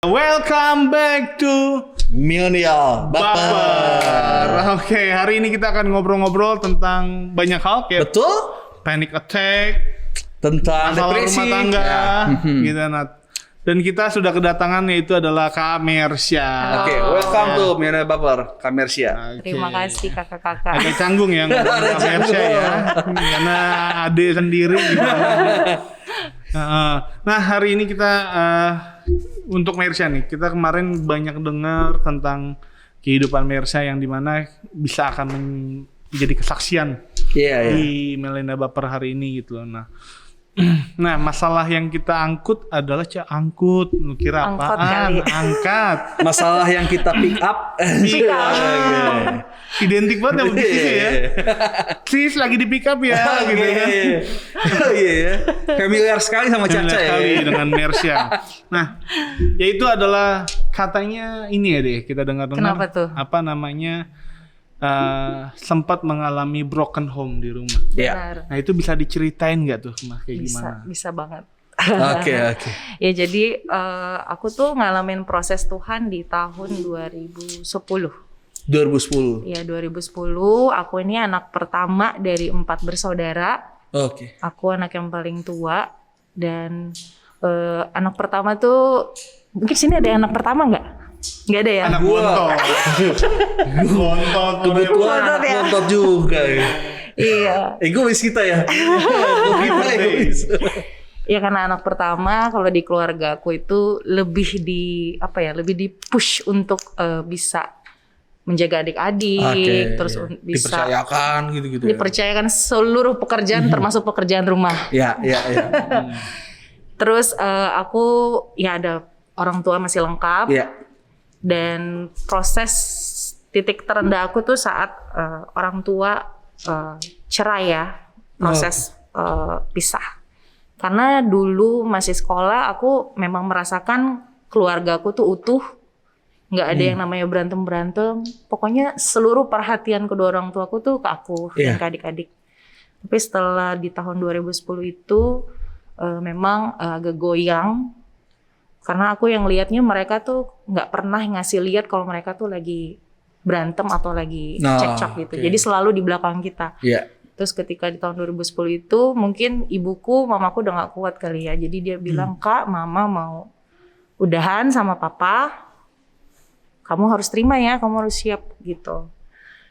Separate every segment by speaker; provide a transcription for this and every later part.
Speaker 1: Welcome back to
Speaker 2: Milenial
Speaker 1: Baper. Oke, hari ini kita akan ngobrol-ngobrol tentang banyak hal kayak
Speaker 2: Betul?
Speaker 1: panic attack,
Speaker 2: Tentang
Speaker 1: masalah
Speaker 2: depresi
Speaker 1: rumah tangga,
Speaker 2: ya.
Speaker 1: gitu Nat. Dan kita sudah kedatangan yaitu adalah Kak Mersya.
Speaker 2: Oke, welcome to Milenial Baper, Kak Mersya.
Speaker 3: Terima kasih kakak-kakak.
Speaker 1: Agak canggung ya ngomong Kak Mersya ya, karena adik sendiri gimana. Nah, hari ini kita untuk Mersya nih, kita kemarin banyak dengar tentang kehidupan Mersya yang dimana bisa akan menjadi kesaksian di Milenial Baper hari ini gitu loh. Nah, masalah yang kita angkut adalah angkut. Lu kira
Speaker 3: Angkot
Speaker 1: apaan?
Speaker 3: kali.
Speaker 1: Angkat.
Speaker 2: Masalah yang kita pick up.
Speaker 1: Pick up. Identik banget sama bisnis ya. Sis lagi di pick up ya gitu kan.
Speaker 2: Oh iya. Familiar sekali sama Caca ya.
Speaker 1: Sekali dengan Mersya. Nah, yaitu adalah katanya ini ya deh, kita dengar-dengar.
Speaker 3: Kenapa tuh?
Speaker 1: Apa namanya? Sempat mengalami broken home di rumah.
Speaker 2: Iya.
Speaker 3: Benar.
Speaker 1: Nah, itu bisa diceritain nggak tuh, Mas, kayak gimana?
Speaker 3: Bisa banget.
Speaker 2: Oke.
Speaker 3: Ya jadi aku tuh ngalamin proses Tuhan di tahun 2010.
Speaker 2: 2010.
Speaker 3: Ya 2010 aku ini anak pertama dari 4 bersaudara.
Speaker 2: Oke.
Speaker 3: Aku anak yang paling tua dan anak pertama tuh mungkin sini ada yang anak pertama nggak? Nggak ada ya?
Speaker 1: Anak bontot. Bontot.
Speaker 2: Kebetulan anak
Speaker 3: ya.
Speaker 2: bontot juga ya.
Speaker 3: Iya.
Speaker 2: Egois kita ya. Kita egois.
Speaker 3: Ya karena anak pertama kalau di keluarga aku itu lebih di push untuk bisa menjaga adik-adik, terus
Speaker 2: iya.
Speaker 3: bisa
Speaker 2: Dipercayakan gitu-gitu ya.
Speaker 3: dipercayakan seluruh pekerjaan termasuk pekerjaan rumah.
Speaker 2: Iya.
Speaker 3: Terus aku ya ada orang tua masih lengkap.
Speaker 2: Iya.
Speaker 3: Dan proses titik terendah aku tuh saat orang tua cerai ya, proses pisah. Karena dulu masih sekolah, aku memang merasakan keluarga aku tuh utuh, nggak ada yang namanya berantem. Pokoknya seluruh perhatian kedua orang tua aku tuh ke aku dan ke adik-adik. Tapi setelah di tahun 2010 itu memang agak goyang. Karena aku yang lihatnya mereka tuh nggak pernah ngasih lihat kalau mereka tuh lagi berantem atau lagi cekcok gitu. Jadi selalu di belakang kita.
Speaker 2: Iya.
Speaker 3: Terus ketika di tahun 2010 itu mungkin mamaku udah nggak kuat kali ya. Jadi dia bilang, Kak, mama mau udahan sama papa. Kamu harus terima ya, kamu harus siap gitu.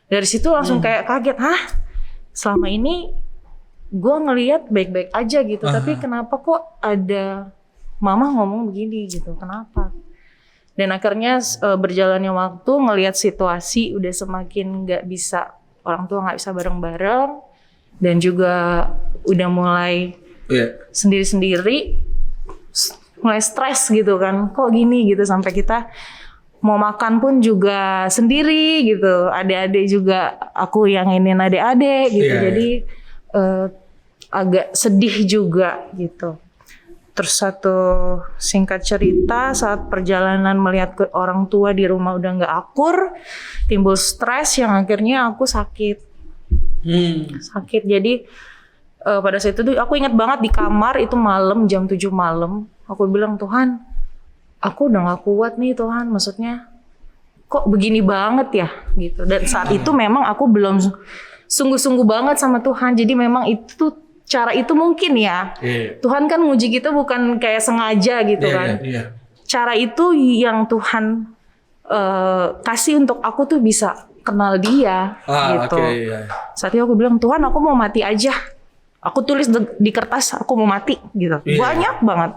Speaker 3: Dari situ langsung kayak kaget, selama ini gue ngelihat baik-baik aja gitu. Tapi kenapa kok ada mama ngomong begini gitu, kenapa? Dan akhirnya berjalannya waktu ngelihat situasi udah semakin nggak bisa, orang tua nggak bisa bareng-bareng dan juga udah mulai sendiri-sendiri, mulai stres gitu kan, kok gini gitu sampai kita mau makan pun juga sendiri gitu, adik-adik juga aku yang ingin adik-adik gitu, jadi agak sedih juga gitu. Terus satu singkat cerita saat perjalanan melihat ke orang tua di rumah udah nggak akur, timbul stres yang akhirnya aku sakit. Sakit jadi pada saat itu aku ingat banget di kamar itu malam jam 7 malam aku bilang, Tuhan aku udah gak kuat nih Tuhan, maksudnya kok begini banget ya gitu. Dan saat itu memang aku belum sungguh-sungguh banget sama Tuhan, jadi memang itu cara itu mungkin ya. Tuhan kan nguji kita bukan kayak sengaja gitu kan. Cara itu yang Tuhan kasih untuk aku tuh bisa kenal dia gitu. Saat itu aku bilang, Tuhan aku mau mati aja. Aku tulis di kertas aku mau mati gitu. Banyak banget.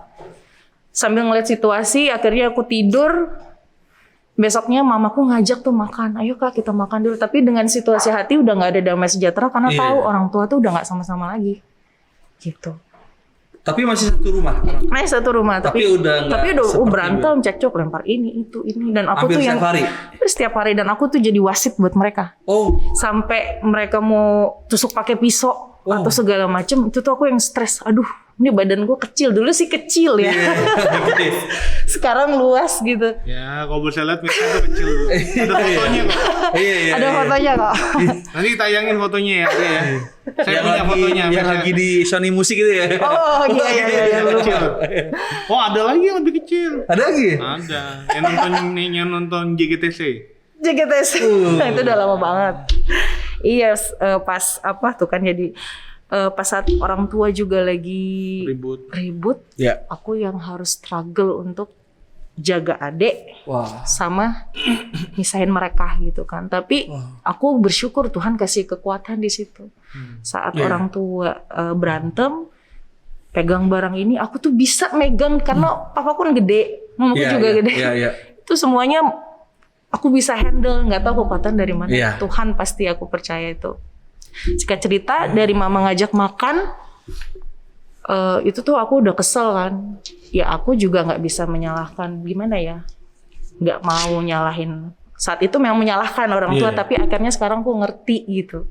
Speaker 3: Sambil ngeliat situasi akhirnya aku tidur. Besoknya mamaku ngajak tuh makan. Ayo Kak kita makan dulu. Tapi dengan situasi hati udah gak ada damai sejahtera karena tahu orang tua tuh udah gak sama-sama lagi. Gitu.
Speaker 2: Tapi masih satu rumah.
Speaker 3: Masih satu rumah, tapi
Speaker 2: udah
Speaker 3: berantem, cekcok, lempar ini itu dan aku
Speaker 2: hampir
Speaker 3: tuh yang setiap hari dan aku tuh jadi wasit buat mereka. Sampai mereka mau tusuk pakai pisau, atau segala macem, itu tuh aku yang stres. Aduh, ini badan gue kecil, dulu sih kecil ya. Sekarang luas gitu.
Speaker 1: Ya, kalau bisa lihat Mirsa tuh kecil. Ada fotonya kok.
Speaker 3: Ada fotonya kok.
Speaker 1: Nanti tayangin fotonya ya. Saya punya fotonya.
Speaker 2: Yang lagi di Sony Musik gitu ya.
Speaker 3: Oh iya.
Speaker 1: Kecil. Oh, ada lagi yang lebih kecil.
Speaker 2: Ada lagi?
Speaker 1: Ada. Yang nonton JGTC.
Speaker 3: JGTC. Itu udah lama banget. Iya, pas apa tuh kan jadi pas saat orang tua juga lagi ribut,
Speaker 2: ya.
Speaker 3: Aku yang harus struggle untuk jaga adik, sama misahin mereka gitu kan. Tapi aku bersyukur Tuhan kasih kekuatan di situ. Saat orang tua berantem, pegang barang ini, aku tuh bisa megang karena papaku kan gede, mamaku juga gede. Itu semuanya aku bisa handle, nggak tahu kekuatan dari mana. Tuhan pasti, aku percaya itu. Singkat cerita, dari mama ngajak makan, itu tuh aku udah kesel kan. Ya aku juga nggak bisa menyalahkan, gimana ya, nggak mau nyalahin. Saat itu memang menyalahkan orang tua, tapi akhirnya sekarang aku ngerti gitu.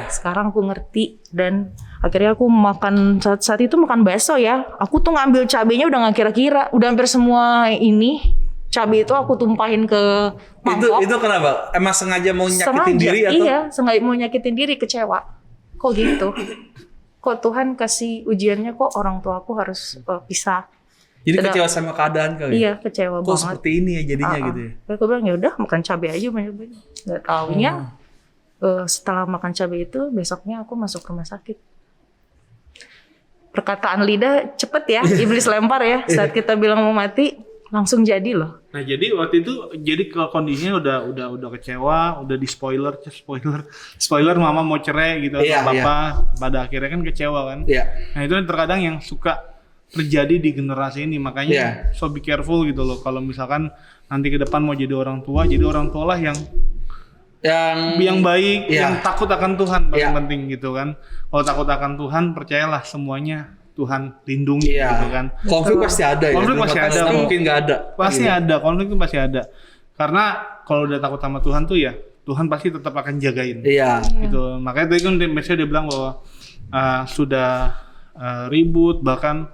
Speaker 3: Sekarang aku ngerti, dan akhirnya aku makan, saat itu makan bakso ya. Aku tuh ngambil cabenya udah nggak kira-kira, udah hampir semua ini. Cabai itu aku tumpahin ke mangkok.
Speaker 2: Itu kenapa? Emang sengaja mau nyakitin diri atau?
Speaker 3: Iya, sengaja mau nyakitin diri, kecewa. Kok gitu? Kok Tuhan kasih ujiannya, kok orang tua aku harus pisah.
Speaker 2: Jadi kecewa sama keadaan kali?
Speaker 3: Iya, kecewa banget.
Speaker 2: Kok seperti ini ya jadinya gitu ya?
Speaker 3: Aku bilang ya udah makan cabai aja banyak-banyak. Gak taunya setelah makan cabai itu besoknya aku masuk rumah sakit. Perkataan lidah cepet ya, iblis lempar ya. Saat kita bilang mau mati, langsung jadi loh.
Speaker 1: Nah jadi waktu itu kondisinya udah kecewa, udah di spoiler mama mau cerai gitu atau bapak, pada akhirnya kan kecewa kan. Nah itu terkadang yang suka terjadi di generasi ini, makanya so be careful gitu loh. Kalau misalkan nanti ke depan mau jadi orang tua lah yang baik, yang takut akan Tuhan paling penting gitu kan. Kalau takut akan Tuhan, percayalah semuanya Tuhan lindungi gitu kan.
Speaker 2: Konflik pasti ada
Speaker 1: konflik pasti ada.
Speaker 2: Mungkin nggak ada.
Speaker 1: Pasti ada, konflik itu pasti ada. Karena kalau udah takut sama Tuhan tuh ya, Tuhan pasti tetap akan jagain. Gitu. Makanya tadi kan dia bilang bahwa sudah ribut, bahkan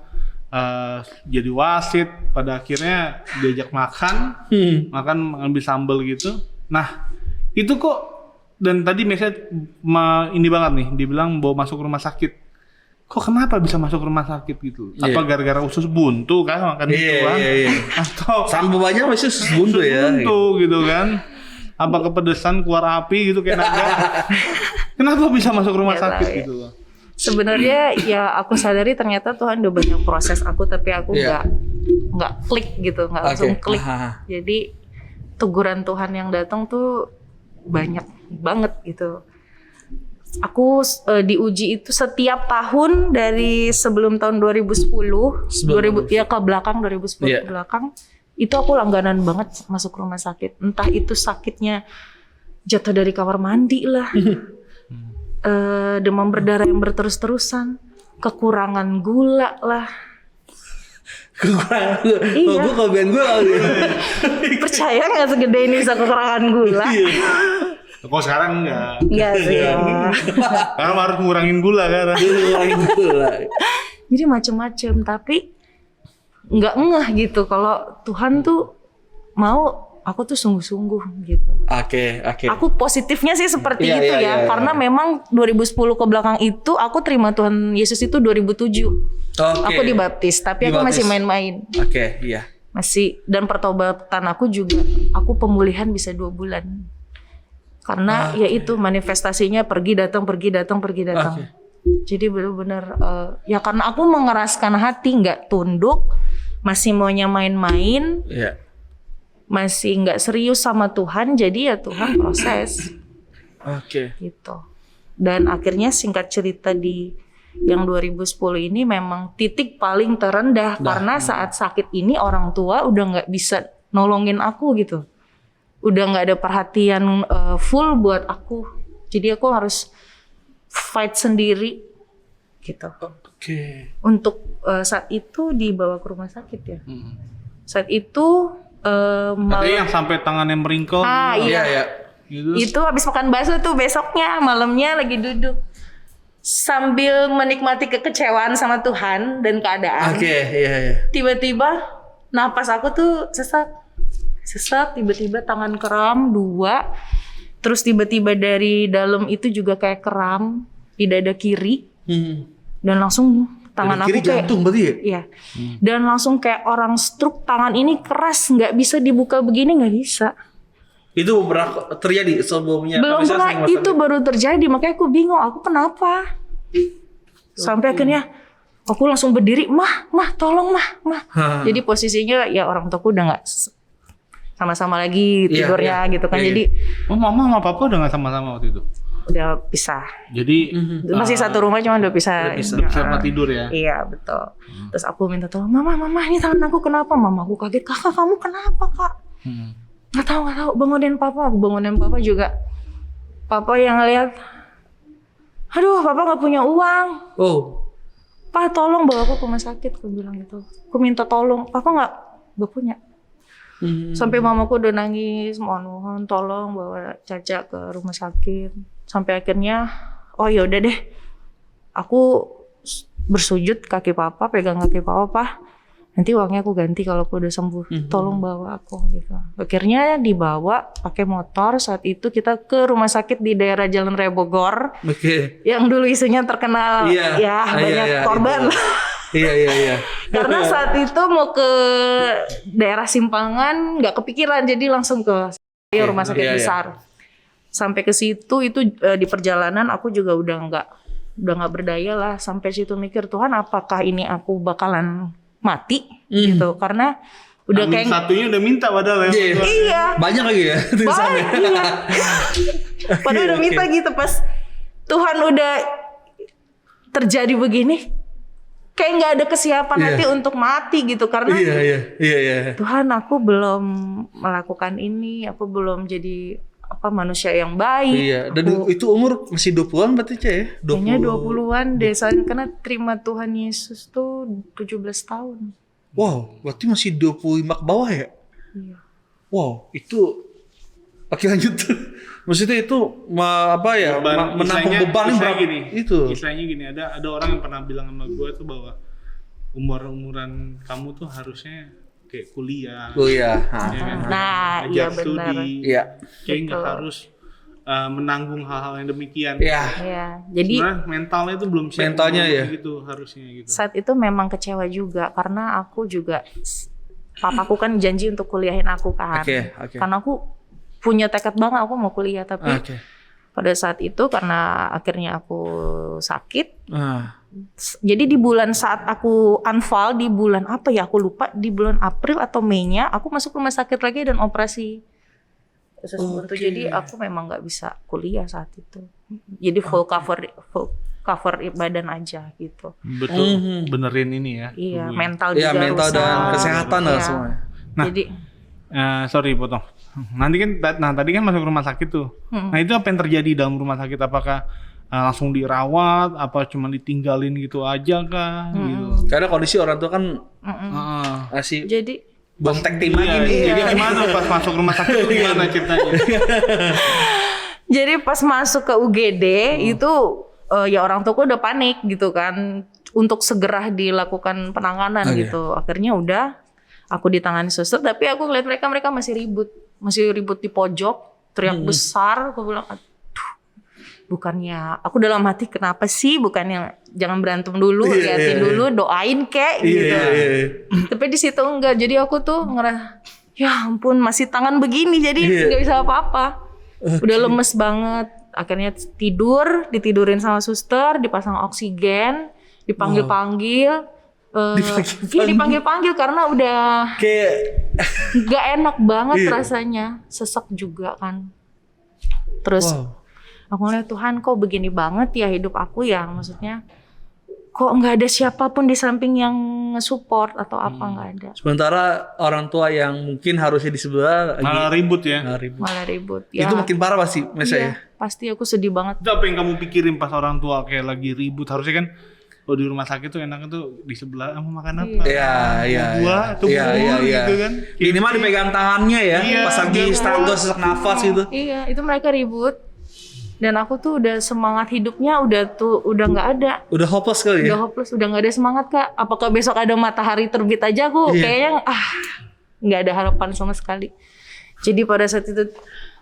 Speaker 1: jadi wasit, pada akhirnya diajak makan ngambil sambal gitu. Nah, itu kok, dan tadi ini banget nih, dibilang bawa masuk rumah sakit. Kok kenapa bisa masuk rumah sakit gitu? Apa gara-gara usus buntu kan makan gituan? Atau
Speaker 2: sampo banyak masih usus buntu ya?
Speaker 1: Buntu gitu kan? Apa kepedesan keluar api gitu kayak naga? Kenapa bisa masuk rumah sakit gitu loh?
Speaker 3: Sebenarnya ya aku sadari ternyata Tuhan udah banyak proses aku, tapi aku nggak klik gitu, nggak langsung klik. Jadi teguran Tuhan yang datang tuh banyak banget gitu. Aku diuji itu setiap tahun dari sebelum tahun 2010, 2010 ya ke belakang, 2010 ke belakang, itu aku langganan banget masuk rumah sakit. Entah itu sakitnya jatuh dari kamar mandi lah, demam berdarah yang berterus-terusan, kekurangan gula lah.
Speaker 2: Kekurangan gula? Iya. Gue kelebihan gula kali.
Speaker 3: Percaya nggak segede ini bisa kekurangan gula?
Speaker 1: Kok sekarang enggak?
Speaker 3: Enggak sih ya.
Speaker 1: Karena harus ngurangin gula kan.
Speaker 3: Jadi macem-macem, tapi nggak ngeh gitu kalau Tuhan tuh mau aku tuh sungguh-sungguh gitu.
Speaker 2: Oke.
Speaker 3: Aku positifnya sih seperti itu ya. Karena memang 2010 ke belakang itu aku terima Tuhan Yesus itu 2007. Aku dibaptis, tapi aku masih main-main. Masih, dan pertobatan aku juga, aku pemulihan bisa 2 bulan. Karena ya itu manifestasinya pergi datang. Jadi benar-benar ya karena aku mengeraskan hati, nggak tunduk, masih maunya main-main, masih nggak serius sama Tuhan. Jadi ya Tuhan proses. Gitu. Dan akhirnya singkat cerita di yang 2010 ini memang titik paling terendah karena saat sakit ini orang tua udah nggak bisa nolongin aku gitu. Udah nggak ada perhatian full buat aku, jadi aku harus fight sendiri gitu. Untuk saat itu dibawa ke rumah sakit ya. Saat itu
Speaker 1: yang sampai tangannya meringkol.
Speaker 3: Iya. Gitu. Itu habis makan bakso tuh besoknya malamnya lagi duduk. sambil menikmati kekecewaan sama Tuhan dan keadaan.
Speaker 2: Oke, iya.
Speaker 3: Tiba-tiba napas aku tuh sesak, tiba-tiba tangan kram 2, terus tiba-tiba dari dalam itu juga kayak kram di dada kiri, dan langsung tangan
Speaker 2: kiri
Speaker 3: aku kayak
Speaker 2: jantung berarti ya?
Speaker 3: Iya. Dan langsung kayak orang stroke, tangan ini keras, nggak bisa dibuka begini, nggak bisa.
Speaker 2: Itu pernah terjadi sebelumnya?
Speaker 3: Belum pernah, itu baru terjadi, makanya aku bingung, aku kenapa? Sampai akhirnya aku langsung berdiri, mah, tolong mah. Jadi posisinya ya orang tuaku udah nggak sama-sama lagi tidurnya gitu kan. Jadi
Speaker 1: mama sama papa udah nggak sama-sama waktu itu?
Speaker 3: Udah pisah.
Speaker 1: Jadi
Speaker 3: masih satu rumah, cuma udah pisah.
Speaker 1: Sama tidur ya?
Speaker 3: Iya betul. Terus aku minta tolong, mama ini tangan aku kenapa? Mama aku kaget, kakak kamu kenapa kak? Nggak tahu. Bangunin papa. Aku bangunin papa juga. Papa yang lihat, aduh papa nggak punya uang. Pak tolong bawa aku ke rumah sakit. Aku bilang gitu. Aku minta tolong. Papa nggak punya. Sampai mamaku udah nangis, mohon tolong bawa Caca ke rumah sakit. Sampai akhirnya, oh ya udah deh, aku bersujud kaki papa, pegang kaki papa, nanti uangnya aku ganti kalau aku udah sembuh. Tolong bawa aku gitu. Akhirnya dibawa pakai motor. Saat itu kita ke rumah sakit di daerah Jalan Raya Bogor, yang dulu isunya terkenal, banyak korban.
Speaker 2: Iya.
Speaker 3: Karena saat itu mau ke daerah Simpangan, nggak kepikiran, jadi langsung ke rumah sakit besar. Sampai ke situ itu di perjalanan aku juga udah nggak berdaya lah. Sampai situ mikir, Tuhan apakah ini aku bakalan mati gitu? Karena udah kayak
Speaker 1: satunya udah minta padahal ya.
Speaker 3: Iya.
Speaker 2: Banyak lagi ya tulisannya.
Speaker 3: Iya. Padahal udah minta gitu, pas Tuhan udah terjadi begini, kayak nggak ada kesiapan hati untuk mati gitu. Karena
Speaker 2: Iya.
Speaker 3: Tuhan, aku belum melakukan ini, aku belum jadi manusia yang baik.
Speaker 2: Iya, dan itu umur masih 20-an berarti Cah ya?
Speaker 3: Kayaknya 20-an deh, soalnya karena terima Tuhan Yesus tuh 17 tahun.
Speaker 2: Wow, berarti masih 25 ke bawah ya?
Speaker 3: Iya.
Speaker 2: Wow, itu oke lanjut. Maksudnya itu menampung beban berapa
Speaker 1: gini,
Speaker 2: itu?
Speaker 1: Istilahnya gini, ada orang yang pernah bilang sama gue tuh bahwa umuran kamu tuh harusnya kayak kuliah.
Speaker 3: Nah, iya benar.
Speaker 2: Iya.
Speaker 1: Kayak nggak harus menanggung hal-hal yang demikian.
Speaker 3: Iya. Jadi
Speaker 1: sebenarnya mentalnya itu belum siap.
Speaker 2: Mentalnya ya.
Speaker 1: Gitu harusnya gitu.
Speaker 3: Saat itu memang kecewa juga karena aku juga, papaku kan janji untuk kuliahin aku kan. Karena aku punya tekad banget aku mau kuliah, tapi pada saat itu karena akhirnya aku sakit. Jadi di bulan saat aku unfall, di bulan apa ya aku lupa, di bulan April atau Mei-nya aku masuk rumah sakit lagi dan operasi usus buntu. Jadi aku memang nggak bisa kuliah saat itu. Jadi full cover badan aja gitu.
Speaker 1: Betul, benerin ini ya.
Speaker 3: Iya, mental juga.
Speaker 2: Iya, mental
Speaker 3: rusak.
Speaker 2: dan kesehatan lah semuanya.
Speaker 1: Nah,
Speaker 3: jadi
Speaker 1: sorry potong. Nanti kan, tadi kan masuk rumah sakit tuh. Nah itu apa yang terjadi dalam rumah sakit? Apakah langsung dirawat? Apa cuma ditinggalin gitu aja kah? Gitu.
Speaker 2: Karena kondisi orang tua kan masih
Speaker 3: jadi
Speaker 2: bontek tim lagi nih.
Speaker 1: Jadi gimana pas masuk rumah sakit itu gimana ceritanya?
Speaker 3: Jadi pas masuk ke UGD itu ya orang tuaku udah panik gitu kan, untuk segera dilakukan penanganan gitu. Akhirnya udah aku ditangani suster, tapi aku ngeliat mereka masih ribut di pojok, teriak besar. Aku bilang, aduh, bukannya aku dalam hati kenapa sih, bukannya jangan berantem dulu, liatin dulu, doain kek gitu. Tapi di situ enggak, jadi aku tuh ngerasa ya ampun masih tangan begini, jadi nggak bisa apa-apa. Udah lemes banget. Akhirnya ditidurin sama suster, dipasang oksigen, dipanggil-panggil. Dipanggil-panggil karena udah
Speaker 2: kayak
Speaker 3: nggak enak banget rasanya, sesek juga kan. Terus aku ngeliat, Tuhan kok begini banget ya hidup aku ya, maksudnya kok nggak ada siapapun di samping yang nge-support atau apa, nggak ada.
Speaker 2: Sementara orang tua yang mungkin harusnya di sebelah
Speaker 1: malah ribut ya.
Speaker 3: Malah ribut. Ya.
Speaker 2: Itu makin parah pasti, ya.
Speaker 3: Pasti aku sedih banget.
Speaker 1: Itu apa yang kamu pikirin pas orang tua kayak lagi ribut? Harusnya kan kalau di rumah sakit tuh enaknya tuh di sebelah mau makan apa?
Speaker 2: Iya.
Speaker 1: Gitu kan.
Speaker 2: Minimal dipegang tangannya ya, pas lagi struggle sesak nafas gitu.
Speaker 3: Iya, itu mereka ribut. Dan aku tuh udah semangat hidupnya udah nggak ada.
Speaker 2: Udah hopeless kali ya?
Speaker 3: Udah hopeless, udah nggak ada semangat Kak. Apakah besok ada matahari terbit aja aku kayaknya nggak ada harapan sama sekali. Jadi pada saat itu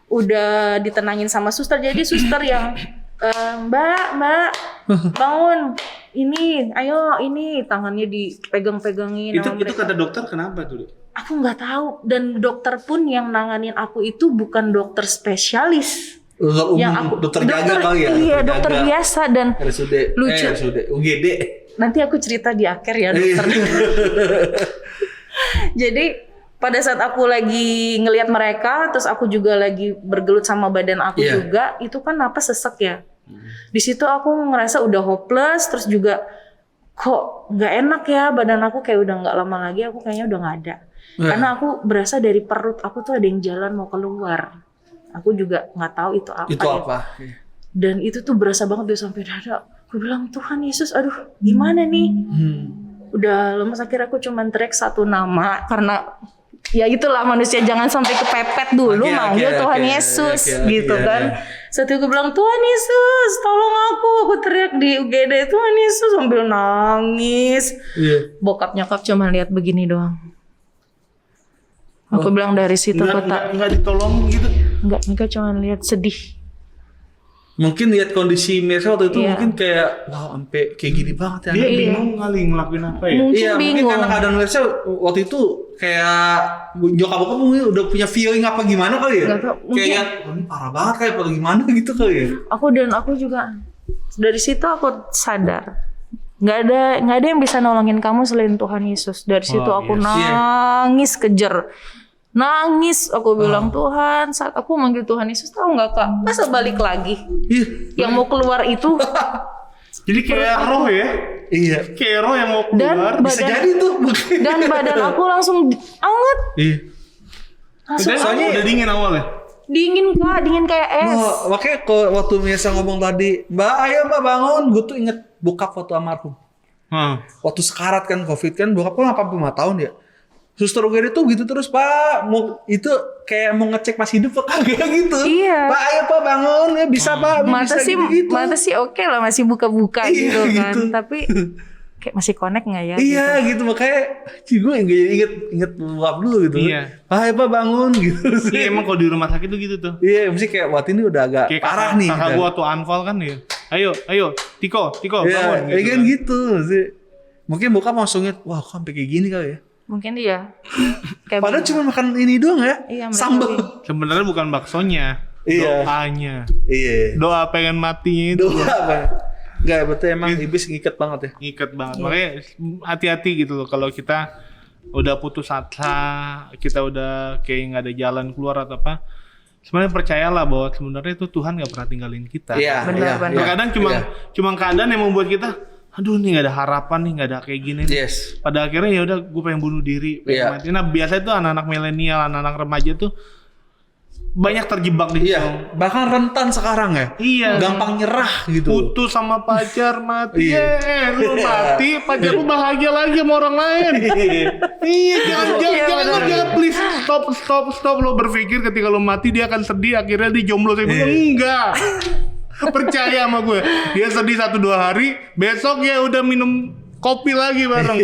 Speaker 3: udah ditenangin sama suster. Jadi suster yang Mbak bangun, ini ayo ini tangannya dipegang-pegangin.
Speaker 1: Itu kata dokter kenapa tuh?
Speaker 3: Aku nggak tahu, dan dokter pun yang nanganin aku itu bukan dokter spesialis.
Speaker 2: Dokter jaga kali ya?
Speaker 3: Iya, dokter biasa dan
Speaker 2: RSUD,
Speaker 3: lucu.
Speaker 2: UGD.
Speaker 3: Nanti aku cerita di akhir ya dokter. Jadi pada saat aku lagi ngelihat mereka, terus aku juga lagi bergelut sama badan aku juga, itu kan napas sesek ya. Di situ aku ngerasa udah hopeless, terus juga kok nggak enak ya badan aku, kayak udah nggak lama lagi aku kayaknya udah nggak ada. Karena aku berasa dari perut aku tuh ada yang jalan mau keluar. Aku juga nggak tahu itu apa.
Speaker 2: Itu apa?
Speaker 3: Dan itu tuh berasa banget dia sampai dada. Aku bilang Tuhan Yesus, aduh gimana nih? Udah lemes, akhirnya aku cuman teriak satu nama karena ya itulah manusia, jangan sampai kepepet dulu manggil Tuhan Yesus gitu kan. Saat itu aku bilang Tuhan Yesus tolong aku teriak di UGD Tuhan Yesus sambil nangis. Bokap nyokap cuma lihat begini doang. Aku bilang dari situ
Speaker 1: nggak ditolong gitu.
Speaker 3: Enggak, mereka cuma lihat sedih.
Speaker 2: Mungkin lihat kondisi Mirsa waktu itu mungkin kayak wah sampai kayak gini banget ya.
Speaker 1: Dia bingung kali ngelakuin apa ya.
Speaker 2: Mungkin karena keadaan Mirsa waktu itu kayak nyokap mungkin udah punya feeling apa gimana kali ya. Kayak ini parah banget kayak apa gimana gitu kali ya.
Speaker 3: Aku juga dari situ aku sadar nggak ada yang bisa nolongin kamu selain Tuhan Yesus. Dari situ aku nangis kejer. Nangis, aku bilang Tuhan, saat aku manggil Tuhan Yesus, tahu nggak Kak? Masa balik lagi? Yang mau keluar itu.
Speaker 1: Jadi kayak roh ya?
Speaker 2: Iya.
Speaker 1: Kayak roh yang mau keluar.
Speaker 2: Bisa jadi tuh.
Speaker 3: Dan badan aku langsung anget.
Speaker 2: Iya.
Speaker 1: Soalnya udah dingin awalnya.
Speaker 3: Dingin Kak, dingin kayak es.
Speaker 2: Makanya waktu Mirsa ngomong tadi, Mbak ayo Mbak bangun, gue tuh inget bokap waktu almarhum. Waktu sekarat kan COVID kan, bokap kan 85 tahun ya. Suster UGD tuh gitu terus Pak, itu kayak mau ngecek masih hidup apa kagak gitu.
Speaker 3: Iya.
Speaker 2: Pak ayo Pak bangun ya bisa Pak.
Speaker 3: Mata sih oke lah masih buka-buka gitu kan. Gitu. Tapi kayak masih connect nggak ya?
Speaker 2: Iya gitu makanya gue inget bokap dulu gitu.
Speaker 1: Iya.
Speaker 2: Pak ayo Pak bangun gitu.
Speaker 1: Iya emang kalau di rumah sakit tuh gitu tuh.
Speaker 2: Iya mesti kayak waktu ini udah agak kayak parah nih.
Speaker 1: Kakak gua tuh anfal kan ya. Ayo Tiko bangun.
Speaker 2: Iya kan gitu sih. Mungkin bokap langsungnya wah kok sampai kayak gini kali ya.
Speaker 3: Mungkin iya.
Speaker 2: Padahal cuma makan ini doang ya.
Speaker 3: Iya,
Speaker 2: sambal.
Speaker 1: Sebenarnya bukan baksonya. Doanya.
Speaker 2: Iya.
Speaker 1: Doa pengen matinya itu.
Speaker 2: Doa apa? Enggak, betul emang iblis ngikat banget ya.
Speaker 1: Ngikat banget. Makanya hati-hati gitu loh kalau kita udah putus asa, kita udah kayak nggak ada jalan keluar atau apa. Sebenarnya percayalah bahwa sebenarnya itu Tuhan nggak pernah tinggalin kita.
Speaker 2: Iya.
Speaker 3: Benar.
Speaker 1: Kadang cuma keadaan yang membuat kita aduh nih nggak ada harapan nih, nggak ada kayak gini nih.
Speaker 2: Yes.
Speaker 1: Pada akhirnya ya udah gue pengen bunuh diri, pengen mati. Nah biasanya tuh anak-anak milenial, anak-anak remaja tuh banyak terjebak di situ.
Speaker 2: Bahkan rentan sekarang ya.
Speaker 1: Iya.
Speaker 2: Gampang nyerah gitu.
Speaker 1: Putus sama pacar mati. Lu mati, pacar lu bahagia lagi sama orang lain. Jangan please stop lo berpikir ketika lo mati dia akan sedih akhirnya dia jomblo. Saya bilang enggak. Percaya sama gue, dia sedih 1-2 hari, besok ya udah minum kopi lagi bareng.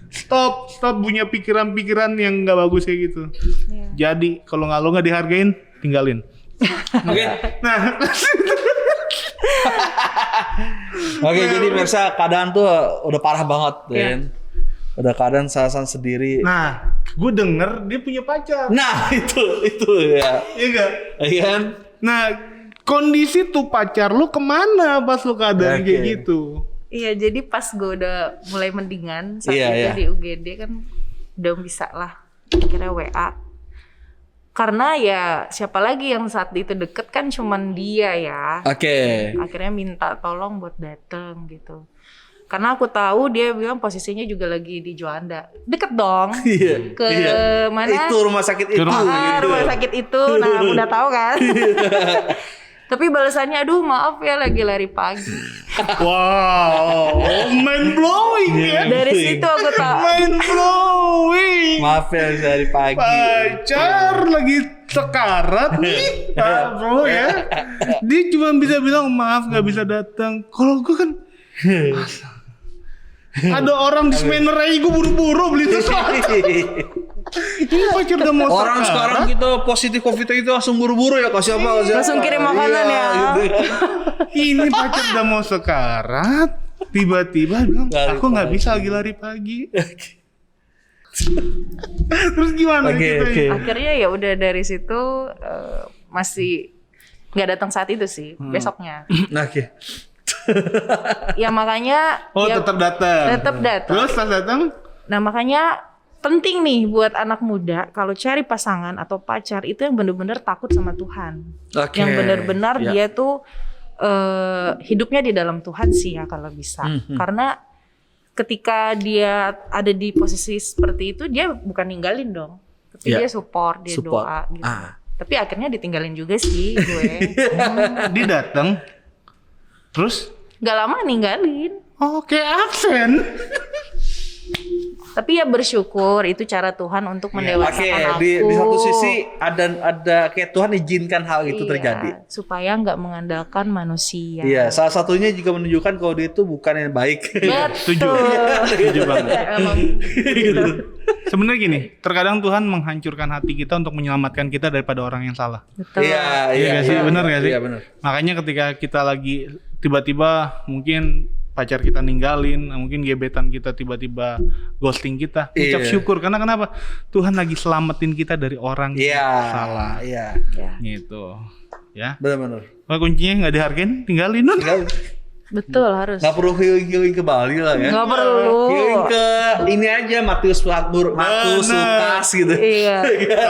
Speaker 1: Stop punya pikiran-pikiran yang nggak bagus kayak gitu. Jadi kalau lo nggak dihargain, tinggalin. Oke. Nah,
Speaker 2: Oke, jadi Mirsa keadaan tuh udah parah banget, Den. Udah keadaan sasan sendiri.
Speaker 1: Nah, gue denger dia punya pacar.
Speaker 2: Nah, itu ya.
Speaker 1: Iya gak?
Speaker 2: Iya kan?
Speaker 1: Nah, kondisi tuh pacar lu kemana pas lu keadaan kayak gitu?
Speaker 3: Iya, jadi pas gue udah mulai mendingan saat itu di UGD kan udah bisa lah akhirnya WA. Karena ya siapa lagi yang saat itu deket kan cuman dia ya.
Speaker 2: Oke.
Speaker 3: Akhirnya minta tolong buat dateng gitu. Karena aku tahu dia bilang posisinya juga lagi di Juanda. Deket dong. Ke mana?
Speaker 2: Itu rumah sakit itu.
Speaker 3: Rumah sakit itu. Nah, udah tahu kan. Tapi balasannya aduh maaf ya lagi lari pagi.
Speaker 1: Wow, mind blowing ya.
Speaker 3: Dari situ aku tahu.
Speaker 1: Mind blowing. way.
Speaker 2: Maaf ya dari pagi.
Speaker 1: Pacar lagi sekarat nih, Pak Bro ya. Dia cuma bisa bilang maaf nggak bisa datang. Kalau gue kan ada orang di Smener aja gue buru-buru beli sesuatu. Ini pacar udah mau
Speaker 2: Orang
Speaker 1: sekarat.
Speaker 2: sekarang kita positif COVID itu langsung buru-buru ya kasih apa kasih
Speaker 3: Langsung
Speaker 2: apa.
Speaker 3: kirim makanan
Speaker 2: Iya,
Speaker 3: ya.
Speaker 2: gitu.
Speaker 1: Ini pacar udah mau sekarat, tiba-tiba bilang
Speaker 2: Lari
Speaker 1: aku nggak
Speaker 2: pagi.
Speaker 1: bisa lagi lari pagi. Terus gimana
Speaker 2: Oke,
Speaker 1: kita?
Speaker 2: oke.
Speaker 3: Akhirnya ya udah dari situ masih nggak datang saat itu sih, besoknya.
Speaker 2: Nah, oke.
Speaker 3: Ya makanya
Speaker 1: Oh
Speaker 3: ya,
Speaker 1: tetap datang.
Speaker 3: tetap datang.
Speaker 1: Terus pas datang,
Speaker 3: Nah makanya penting nih buat anak muda kalau cari pasangan atau pacar itu yang benar-benar takut sama Tuhan.
Speaker 2: Oke.
Speaker 3: Yang benar-benar
Speaker 2: Ya.
Speaker 3: dia tuh hidupnya di dalam Tuhan sih ya kalau bisa. Karena ketika dia ada di posisi seperti itu dia bukan ninggalin dong. Tapi
Speaker 2: Ya.
Speaker 3: dia support, dia
Speaker 2: Support.
Speaker 3: doa gitu.
Speaker 2: Ah.
Speaker 3: Tapi akhirnya ditinggalin juga sih gue.
Speaker 1: dia datang. Terus,
Speaker 3: Gak lama ninggalin.
Speaker 1: oke absen.
Speaker 3: Tapi ya bersyukur itu cara Tuhan untuk
Speaker 2: Oke,
Speaker 3: mendewasakan aku.
Speaker 2: di satu sisi ada kayak Tuhan izinkan hal itu
Speaker 3: Iya,
Speaker 2: terjadi.
Speaker 3: supaya nggak mengandalkan manusia.
Speaker 2: Iya, salah satunya juga menunjukkan kalau dia itu bukan yang baik.
Speaker 1: Setuju.
Speaker 3: Betul.
Speaker 1: Setuju banget.
Speaker 3: Emang gitu.
Speaker 1: Sebenarnya gini, terkadang Tuhan menghancurkan hati kita untuk menyelamatkan kita daripada orang yang salah.
Speaker 3: Betul.
Speaker 2: Iya,
Speaker 1: Iya nggak sih? Bener nggak sih?
Speaker 2: Iya, benar.
Speaker 1: Makanya ketika kita lagi tiba-tiba mungkin pacar kita ninggalin, mungkin gebetan kita tiba-tiba ghosting kita, ucap
Speaker 2: Iya.
Speaker 1: syukur karena kenapa? Tuhan lagi selamatin kita dari orang
Speaker 2: Iya.
Speaker 1: yang salah.
Speaker 2: Iya.
Speaker 3: Ya,
Speaker 1: Gitu. Ya.
Speaker 2: Benar-benar.
Speaker 1: Kalau kuncinya nggak dihargain, tinggalin.
Speaker 3: betul harus.
Speaker 2: Nggak perlu healing ke Bali lah ya.
Speaker 3: Nggak perlu.
Speaker 2: Healing ke ini aja Matius Matus
Speaker 1: Bener.
Speaker 2: Lukas gitu.
Speaker 3: Iya.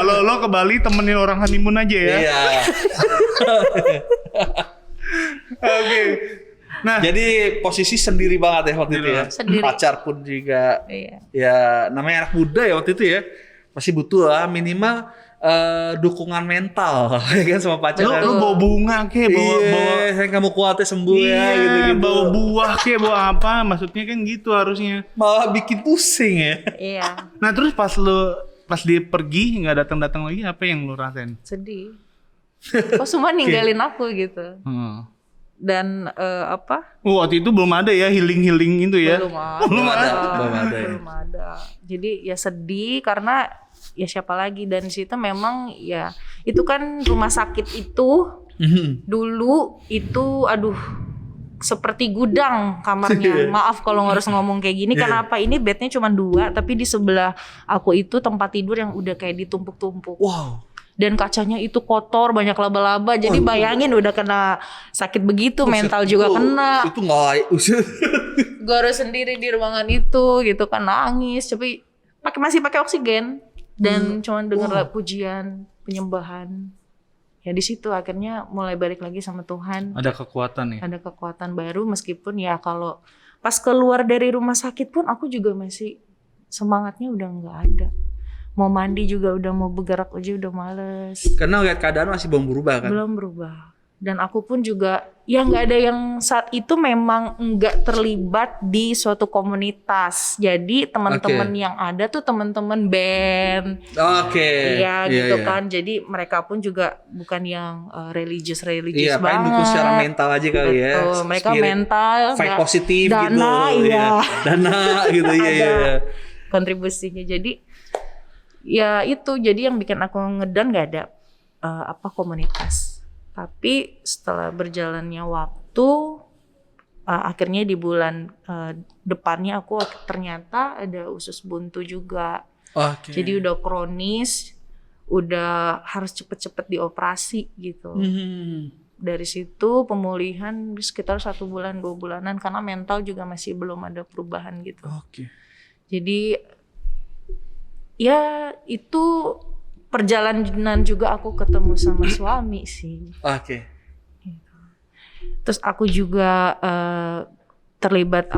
Speaker 1: Kalau lo ke Bali temenin orang honeymoon aja ya.
Speaker 2: Iya.
Speaker 1: Oke. Nah,
Speaker 2: Jadi posisi sendiri banget ya waktu itu ya.
Speaker 3: Sendiri.
Speaker 2: Pacar pun juga
Speaker 3: Iya.
Speaker 2: ya namanya anak muda ya waktu itu ya. Masih butuh lah minimal dukungan mental ya kan sama pacar.
Speaker 1: lo bawa bunga kek, bawa
Speaker 2: Iya, saya kamu kuatnya sembuh ya gitu-gitu.
Speaker 1: bawa buah kek, bawa apa? Maksudnya kan gitu harusnya.
Speaker 2: Malah bikin pusing ya.
Speaker 3: Iya.
Speaker 1: Nah, terus pas dia pergi nggak datang lagi, apa yang lo rasain?
Speaker 3: Sedih. Kok semua ninggalin aku gitu. Dan
Speaker 1: Waktu itu belum ada ya healing itu ya.
Speaker 3: belum ada.
Speaker 2: Belum ada ya.
Speaker 3: Belum ada. Jadi ya sedih karena ya siapa lagi, dan di situ memang ya itu kan rumah sakit itu dulu itu aduh seperti gudang kamarnya. Maaf kalau harus ngomong kayak gini. Kenapa ini bednya cuma 2 tapi di sebelah aku itu tempat tidur yang udah kayak ditumpuk-tumpuk.
Speaker 2: Wow.
Speaker 3: Dan kacanya itu kotor, banyak laba-laba. Jadi bayangin udah kena sakit begitu, mental juga kena.
Speaker 2: Itu nggak layak.
Speaker 3: Gue harus sendiri di ruangan itu gitu kan, nangis. Tapi masih pakai oksigen dan cuma denger pujian, penyembahan. Ya di situ akhirnya mulai balik lagi sama Tuhan.
Speaker 1: Ada kekuatan ya.
Speaker 3: Ada kekuatan baru meskipun ya kalau pas keluar dari rumah sakit pun aku juga masih semangatnya udah nggak ada. Mau mandi juga udah, mau bergerak aja udah males.
Speaker 2: Karena lihat keadaan masih belum berubah kan.
Speaker 3: Belum berubah. Dan aku pun juga ya nggak ada yang saat itu memang nggak terlibat di suatu komunitas. Jadi teman-teman yang ada tuh teman-teman band.
Speaker 2: Oke.
Speaker 3: Iya gitu kan. Jadi mereka pun juga bukan yang religious
Speaker 2: Iya, paling
Speaker 3: banget.
Speaker 2: dukung secara mental aja kali ya.
Speaker 3: Betul. Mereka
Speaker 2: Spirit,
Speaker 3: mental,
Speaker 2: fight
Speaker 3: nggak-
Speaker 2: positif
Speaker 3: dana,
Speaker 2: gitu.
Speaker 3: iya.
Speaker 2: Dana gitu iya.
Speaker 3: Ada
Speaker 2: Iya.
Speaker 3: kontribusinya. Jadi ya itu jadi yang bikin aku ngedown nggak ada komunitas. Tapi setelah berjalannya waktu akhirnya di bulan depannya aku ternyata ada usus buntu juga.
Speaker 2: Oke.
Speaker 3: Jadi udah kronis, udah harus cepet-cepet dioperasi gitu. Dari situ pemulihan sekitar 1 bulan 2 bulanan karena mental juga masih belum ada perubahan gitu.
Speaker 2: Oke.
Speaker 3: Jadi ya itu perjalanan juga aku ketemu sama suami sih.
Speaker 2: Oke.
Speaker 3: Terus aku juga terlibat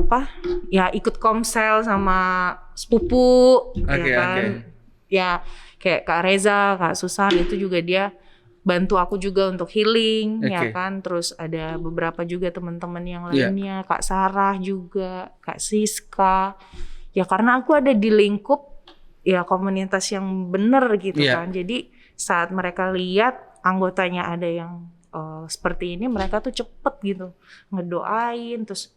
Speaker 3: ya ikut komsel sama sepupu.
Speaker 2: Oke,
Speaker 3: Ya kan.
Speaker 2: oke.
Speaker 3: Ya kayak Kak Reza, Kak Susan itu juga dia bantu aku juga untuk healing. Ya
Speaker 2: Oke.
Speaker 3: kan. Terus ada beberapa juga teman-teman yang
Speaker 2: Iya.
Speaker 3: lainnya, Kak Sarah juga, Kak Siska. Ya karena aku ada di lingkup ya komunitas yang bener gitu
Speaker 2: Iya.
Speaker 3: kan. Jadi saat mereka lihat anggotanya ada yang seperti ini, mereka tuh cepet gitu ngedoain, terus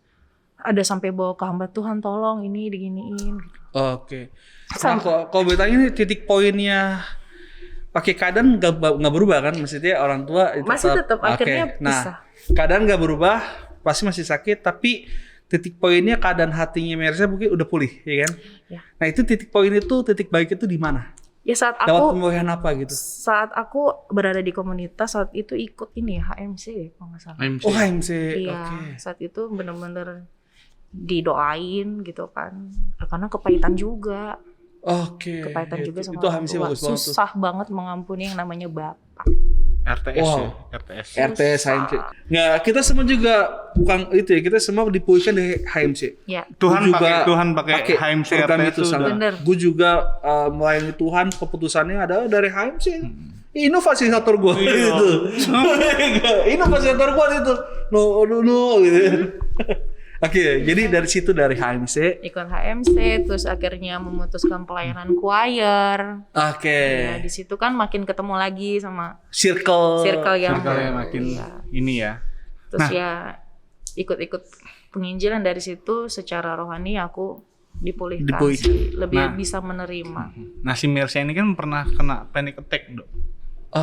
Speaker 3: ada sampai bawa ke hamba Tuhan, tolong ini diginiin.
Speaker 2: Oke. Nah, kalau bertanya ini titik poinnya pakai keadaan nggak berubah kan? Maksudnya orang tua itu
Speaker 3: Masih tetap
Speaker 2: Oke.
Speaker 3: akhirnya
Speaker 2: Nah,
Speaker 3: bisa.
Speaker 2: keadaan nggak berubah, pasti masih sakit, tapi titik poinnya keadaan hatinya Mersha mungkin udah pulih, ya kan?
Speaker 3: Ya.
Speaker 2: Nah itu titik poin itu, titik baik itu di mana?
Speaker 3: Ya saat
Speaker 2: Dapat
Speaker 3: aku
Speaker 2: pemulihan apa gitu?
Speaker 3: berada di komunitas saat itu ikut ini ya HMC ya kalau nggak salah.
Speaker 1: AMC.
Speaker 2: Oh HMC,
Speaker 3: Iya,
Speaker 2: oke.
Speaker 3: saat itu bener-bener didoain gitu kan, karena kepahitan juga,
Speaker 2: Oke.
Speaker 3: kepahitan juga sama
Speaker 2: itu
Speaker 3: orang
Speaker 2: HMC
Speaker 3: tua.
Speaker 2: bagus banget tuh.
Speaker 3: Susah banget mengampuni yang namanya bapak.
Speaker 1: RTS
Speaker 2: Wow.
Speaker 1: ya, RTS.
Speaker 2: RTS HMC. Nggak, kita semua juga bukan itu ya, kita semua dipulihkan dari HMC.
Speaker 3: Ya,
Speaker 1: Tuhan
Speaker 2: Gua juga
Speaker 1: pakai HMC
Speaker 2: program
Speaker 1: RTS
Speaker 2: itu
Speaker 1: tuh
Speaker 2: sangat.
Speaker 3: Bener.
Speaker 2: Gue juga melayani Tuhan, keputusannya adalah dari HMC. Inovasiator gue itu. Inovasiator gue itu. No gitu. Oke, jadi dari situ dari HMC.
Speaker 3: ikut HMC, terus akhirnya memutuskan pelayanan choir.
Speaker 2: Oke.
Speaker 3: Ya, di situ kan makin ketemu lagi sama
Speaker 2: Circle
Speaker 3: yang
Speaker 1: Circle-nya makin
Speaker 3: Iya.
Speaker 1: ini ya.
Speaker 3: Terus ya ikut-ikut penginjilan, dari situ secara rohani aku dipulihkan.
Speaker 2: Dipulihkan.
Speaker 3: Lebih
Speaker 1: Nah.
Speaker 3: bisa menerima.
Speaker 1: Nah si Mersha ini kan pernah kena panic attack, Dok.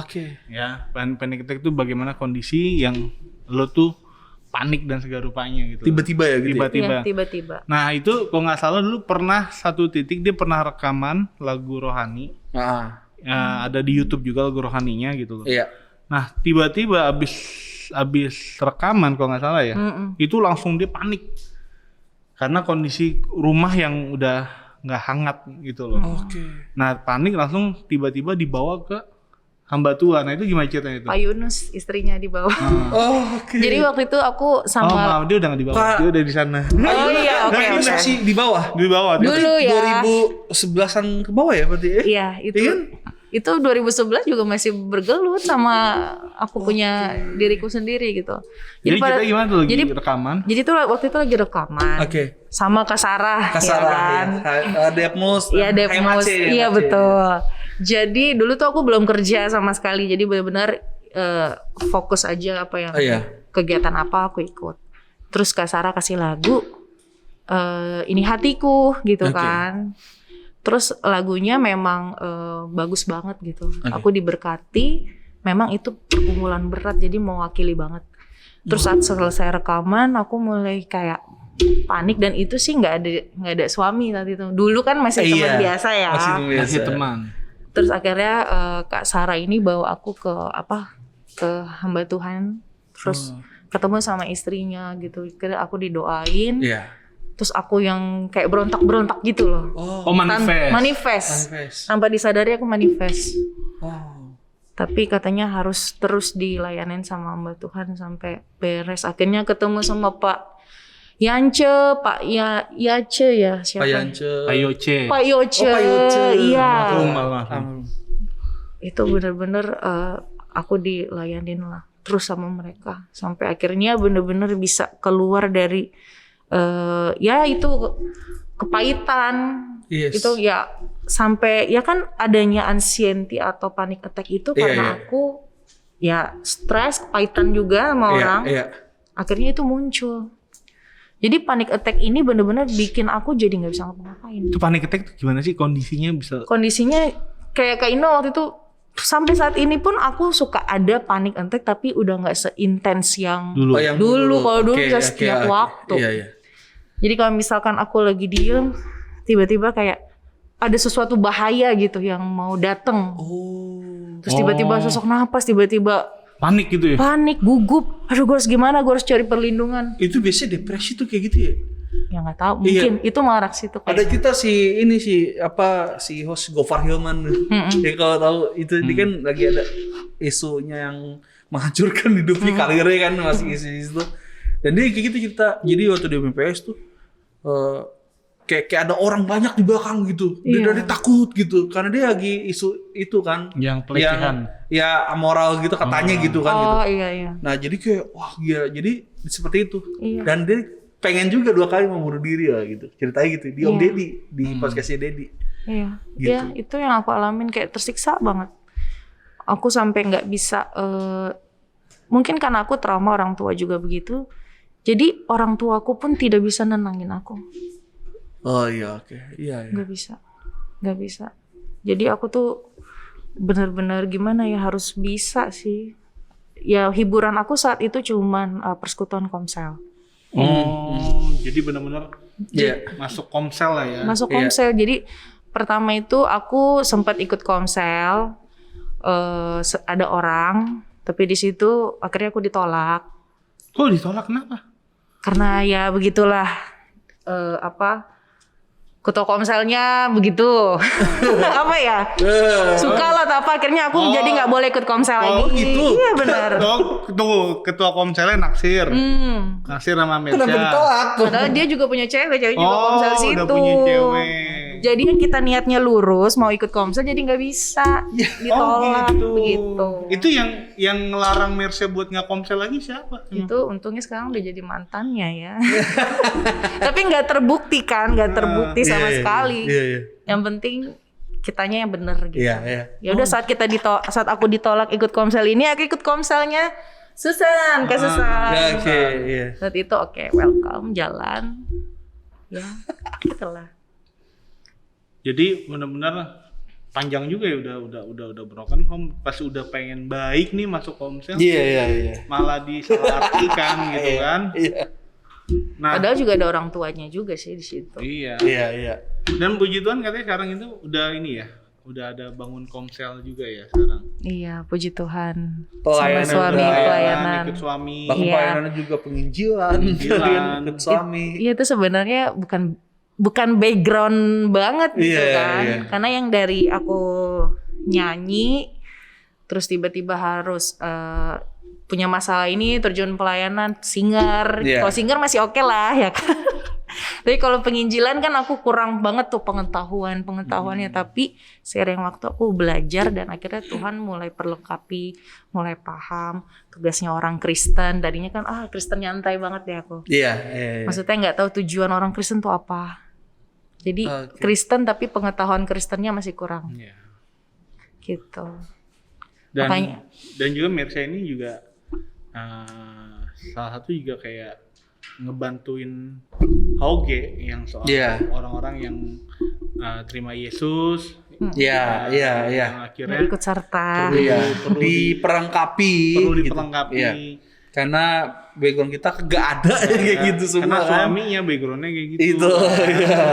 Speaker 2: Oke.
Speaker 1: Ya, panic attack itu bagaimana kondisi yang lo tuh panik dan segala rupanya gitu.
Speaker 2: Tiba-tiba ya gitu.
Speaker 1: Tiba-tiba.
Speaker 3: Iya, tiba-tiba.
Speaker 1: Nah itu kalau nggak salah dulu pernah satu titik dia pernah rekaman lagu rohani.
Speaker 2: Ah,
Speaker 1: Ada di YouTube juga lagu rohaninya gitu loh.
Speaker 2: iya.
Speaker 1: Nah tiba-tiba abis rekaman kalau nggak salah ya, itu langsung dia panik karena kondisi rumah yang udah nggak hangat gitu loh.
Speaker 2: Oke.
Speaker 1: Nah panik langsung tiba-tiba dibawa ke hamba Tuhan. Nah itu gimana ceritanya itu?
Speaker 3: Pak Yunus istrinya di bawah.
Speaker 2: Oh, oke.
Speaker 3: Jadi waktu itu aku
Speaker 1: Oh
Speaker 3: sama
Speaker 1: maaf, dia udah nggak dibawa,
Speaker 2: Pak-
Speaker 1: dia udah di sana.
Speaker 3: Oh iya, oke.
Speaker 2: Nah, ini
Speaker 3: oke.
Speaker 2: masih di bawah.
Speaker 1: Di bawah. Dia
Speaker 3: Dulu ya.
Speaker 2: 2011-an ke bawah ya berarti ya?
Speaker 3: Iya, itu
Speaker 2: Iya kan?
Speaker 3: itu 2011 juga masih bergelut sama aku punya diriku sendiri gitu.
Speaker 1: Jadi kita gimana tuh lagi
Speaker 3: jadi,
Speaker 1: rekaman?
Speaker 3: Jadi tuh waktu itu lagi rekaman.
Speaker 2: Oke.
Speaker 3: Sama Kak Sarah,
Speaker 2: Kasara
Speaker 3: ya kan?
Speaker 2: ya. Depmus.
Speaker 3: Iya, Depmus.
Speaker 2: HMAC,
Speaker 3: Iya,
Speaker 2: HMAC.
Speaker 3: betul. Jadi dulu tuh aku belum kerja sama sekali. Jadi benar-benar fokus aja apa yang
Speaker 2: Oh, iya.
Speaker 3: kegiatan apa aku ikut. Terus Kak Sarah kasih lagu Ini Hatiku gitu
Speaker 2: Oke.
Speaker 3: kan. Terus lagunya memang bagus banget gitu.
Speaker 2: Oke.
Speaker 3: Aku diberkati. Memang itu pergumulan berat, jadi mewakili banget. Terus saat selesai rekaman, aku mulai kayak panik, dan itu sih nggak ada suami tadi itu. Dulu kan masih teman biasa ya.
Speaker 1: Masih teman.
Speaker 3: Terus akhirnya Kak Sarah ini bawa aku ke hamba Tuhan. Terus ketemu sama istrinya gitu. Kira aku didoain.
Speaker 2: Iya.
Speaker 3: Terus aku yang kayak berontak-berontak gitu loh.
Speaker 1: Oh manifest.
Speaker 3: Manifest. Tanpa disadari aku manifest.
Speaker 2: Oh.
Speaker 3: Tapi katanya harus terus dilayanin sama hamba Tuhan sampai beres. Akhirnya ketemu sama Pak Yance, Yace ya, siapa?
Speaker 2: Pak Yance.
Speaker 1: Ayo C.
Speaker 3: Pak Yoce.
Speaker 2: Oh, Pak Yoce.
Speaker 3: Iya.
Speaker 1: Almarhum.
Speaker 3: Itu bener-bener aku dilayanin lah terus sama mereka. Sampai akhirnya bener-bener bisa keluar dari ya itu kepahitan.
Speaker 2: Yes.
Speaker 3: Itu ya sampai ya kan adanya anxiety atau panic attack itu karena aku ya stres, kepahitan juga sama orang.
Speaker 2: Iya.
Speaker 3: Akhirnya itu muncul. Jadi panic attack ini bener-bener bikin aku jadi nggak bisa ngapa-ngapain.
Speaker 1: Itu panic attack tuh gimana sih kondisinya bisa?
Speaker 3: Kondisinya kayak Kak Ino waktu itu, sampai saat ini pun aku suka ada panic attack tapi udah nggak seintens yang
Speaker 1: Dulu.
Speaker 2: Oh, yang
Speaker 3: dulu. Kalau dulu
Speaker 2: Oke,
Speaker 3: bisa
Speaker 2: oke,
Speaker 3: setiap
Speaker 2: oke.
Speaker 3: waktu.
Speaker 2: Iya.
Speaker 3: Jadi kalau misalkan aku lagi diem, tiba-tiba kayak ada sesuatu bahaya gitu yang mau dateng.
Speaker 2: Oh.
Speaker 3: Terus tiba-tiba sesak napas, tiba-tiba
Speaker 1: Panik gitu ya?
Speaker 3: panik, gugup. Aduh, gue harus gimana? Gue harus cari perlindungan.
Speaker 2: Itu biasanya depresi tuh kayak gitu ya?
Speaker 3: Ya nggak tahu, mungkin itu marak sih itu
Speaker 2: Ada
Speaker 3: kayak.
Speaker 2: kita si host Gofar Hilman. Ya kalau tahu itu dia kan lagi ada isunya yang menghancurkan hidupnya, karirnya kan masih isu-isu. Dan dia kayak gitu cerita. Jadi waktu di MPS tuh kayak ada orang banyak di belakang gitu. Dia takut gitu karena dia lagi isu itu kan.
Speaker 1: Yang pelecehan.
Speaker 2: Ya amoral gitu katanya gitu kan gitu.
Speaker 3: Oh iya.
Speaker 2: Nah jadi kayak wah gila, jadi seperti itu.
Speaker 3: Iya.
Speaker 2: Dan dia pengen juga 2 kali membunuh diri lah gitu, ceritanya gitu di Om Deddy, di podcastnya Deddy.
Speaker 3: Iya,
Speaker 2: Gitu.
Speaker 3: iya itu yang aku alamin, kayak tersiksa banget. Aku sampai nggak bisa, mungkin karena aku trauma orang tua juga begitu. Jadi orang tuaku pun tidak bisa nenangin aku,
Speaker 2: Oh iya, oke. Iya, iya.
Speaker 3: nggak bisa. Jadi aku tuh benar-benar gimana ya, harus bisa sih. Ya hiburan aku saat itu cuman persekutuan Komsel.
Speaker 1: Jadi benar-benar
Speaker 2: Iya.
Speaker 1: masuk Komsel lah ya.
Speaker 3: Masuk Komsel. Jadi pertama itu aku sempat ikut Komsel, ada orang, tapi di situ akhirnya aku ditolak.
Speaker 1: Kok ditolak kenapa?
Speaker 3: Karena ya begitulah, ketua Komselnya begitu. Apa ya? Suka lah, tapi akhirnya aku jadi nggak boleh ikut Komsel lagi.
Speaker 2: gitu.
Speaker 3: Iya benar.
Speaker 1: Tuh, ketua Komselnya naksir. Naksir sama Mersya.
Speaker 2: Kenapa ditolak?
Speaker 3: Padahal dia juga punya cewek juga Komsel situ.
Speaker 1: Udah punya cewek.
Speaker 3: Jadi yang kita niatnya lurus mau ikut Komsel jadi nggak bisa, ditolak begitu.
Speaker 1: Itu yang ngelarang Mersya buat nggak Komsel lagi siapa?
Speaker 3: Itu untungnya sekarang udah jadi mantannya ya. Tapi nggak terbukti kan, nggak terbukti sama sekali.
Speaker 2: Iya.
Speaker 3: Yang penting kitanya yang bener gitu.
Speaker 2: Iya.
Speaker 3: Ya udah saat aku ditolak ikut Komsel ini, aku ikut Komselnya Susan, Kak Susan.
Speaker 2: Oke, iya.
Speaker 3: Saat itu oke, welcome, jalan. Ya, gitulah.
Speaker 1: Jadi benar-benar panjang juga ya udah broken home, pas udah pengen baik nih masuk Komsel.
Speaker 2: Iya.
Speaker 1: Malah disalahartikan gitu kan.
Speaker 2: Iya.
Speaker 1: Nah,
Speaker 3: Padahal juga ada orang tuanya juga sih di situ.
Speaker 1: iya.
Speaker 2: Iya.
Speaker 1: Dan puji Tuhan katanya sekarang itu udah ini ya, udah ada bangun Komsel juga ya sekarang.
Speaker 3: Iya, puji Tuhan.
Speaker 2: Pelayanan
Speaker 3: Sama suami
Speaker 2: udah,
Speaker 3: pelayanan.
Speaker 1: Ikut suami.
Speaker 2: Bahkan
Speaker 3: Iya.
Speaker 2: pelayanannya juga penginjilan. Ikut suami.
Speaker 3: Iya itu sebenarnya bukan background banget gitu
Speaker 2: Iya,
Speaker 3: kan.
Speaker 2: iya.
Speaker 3: Karena yang dari aku nyanyi terus tiba-tiba harus punya masalah ini, terjun pelayanan singer.
Speaker 2: Iya.
Speaker 3: Kalau singer masih oke lah ya kan. Tapi kalau penginjilan kan aku kurang banget tuh pengetahuannya. Tapi seiring waktu aku belajar dan akhirnya Tuhan mulai perlengkapi, mulai paham tugasnya orang Kristen. Tadinya kan Kristen nyantai banget ya aku.
Speaker 2: Iya.
Speaker 3: Maksudnya nggak tahu tujuan orang Kristen tuh apa. Jadi Kristen tapi pengetahuan Kristennya masih kurang.
Speaker 1: Iya.
Speaker 3: Gitu.
Speaker 1: Dan
Speaker 3: Makanya.
Speaker 1: dan juga Mersya ini juga salah satu juga kayak ngebantuin Hauge yang soal orang-orang yang terima Yesus.
Speaker 2: Iya.
Speaker 1: Yang akhirnya
Speaker 3: Nggak ikut serta.
Speaker 2: Perlu diperlengkapi.
Speaker 1: Perlu
Speaker 2: gitu.
Speaker 1: diperlengkapi.
Speaker 2: Iya. Karena background kita gak ada kayak gitu semua.
Speaker 1: Karena
Speaker 2: kan.
Speaker 1: suaminya backgroundnya kayak gitu.
Speaker 2: Itu. Iya.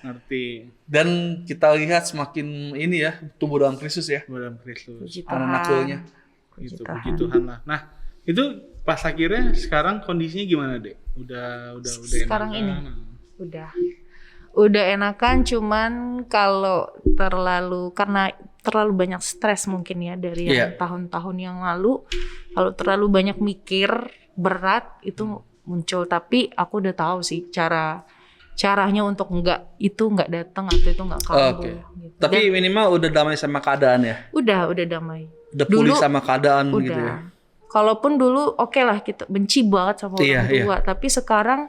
Speaker 1: Ngerti.
Speaker 2: Dan kita lihat semakin ini ya tumbuh dalam Kristus ya.
Speaker 1: Dalam Kristus.
Speaker 3: Puji
Speaker 2: Anak-anak
Speaker 3: Tuhan.
Speaker 2: kuliahnya.
Speaker 1: Gitu, puji Tuhan lah. Nah, itu pas akhirnya sekarang kondisinya gimana, Dek? Udah
Speaker 3: Sekarang
Speaker 1: enakan?
Speaker 3: Udah enakan, cuman kalau karena terlalu banyak stres mungkin ya dari yang tahun-tahun yang lalu, kalau terlalu banyak mikir berat itu muncul. Tapi aku udah tahu sih caranya untuk nggak datang atau itu nggak kambuh. Gitu.
Speaker 2: Tapi minimal udah damai sama keadaan ya.
Speaker 3: Udah damai.
Speaker 2: Udah pulih sama keadaan
Speaker 3: Udah.
Speaker 2: gitu ya.
Speaker 3: Kalaupun dulu oke lah kita benci banget sama orang tua, tapi sekarang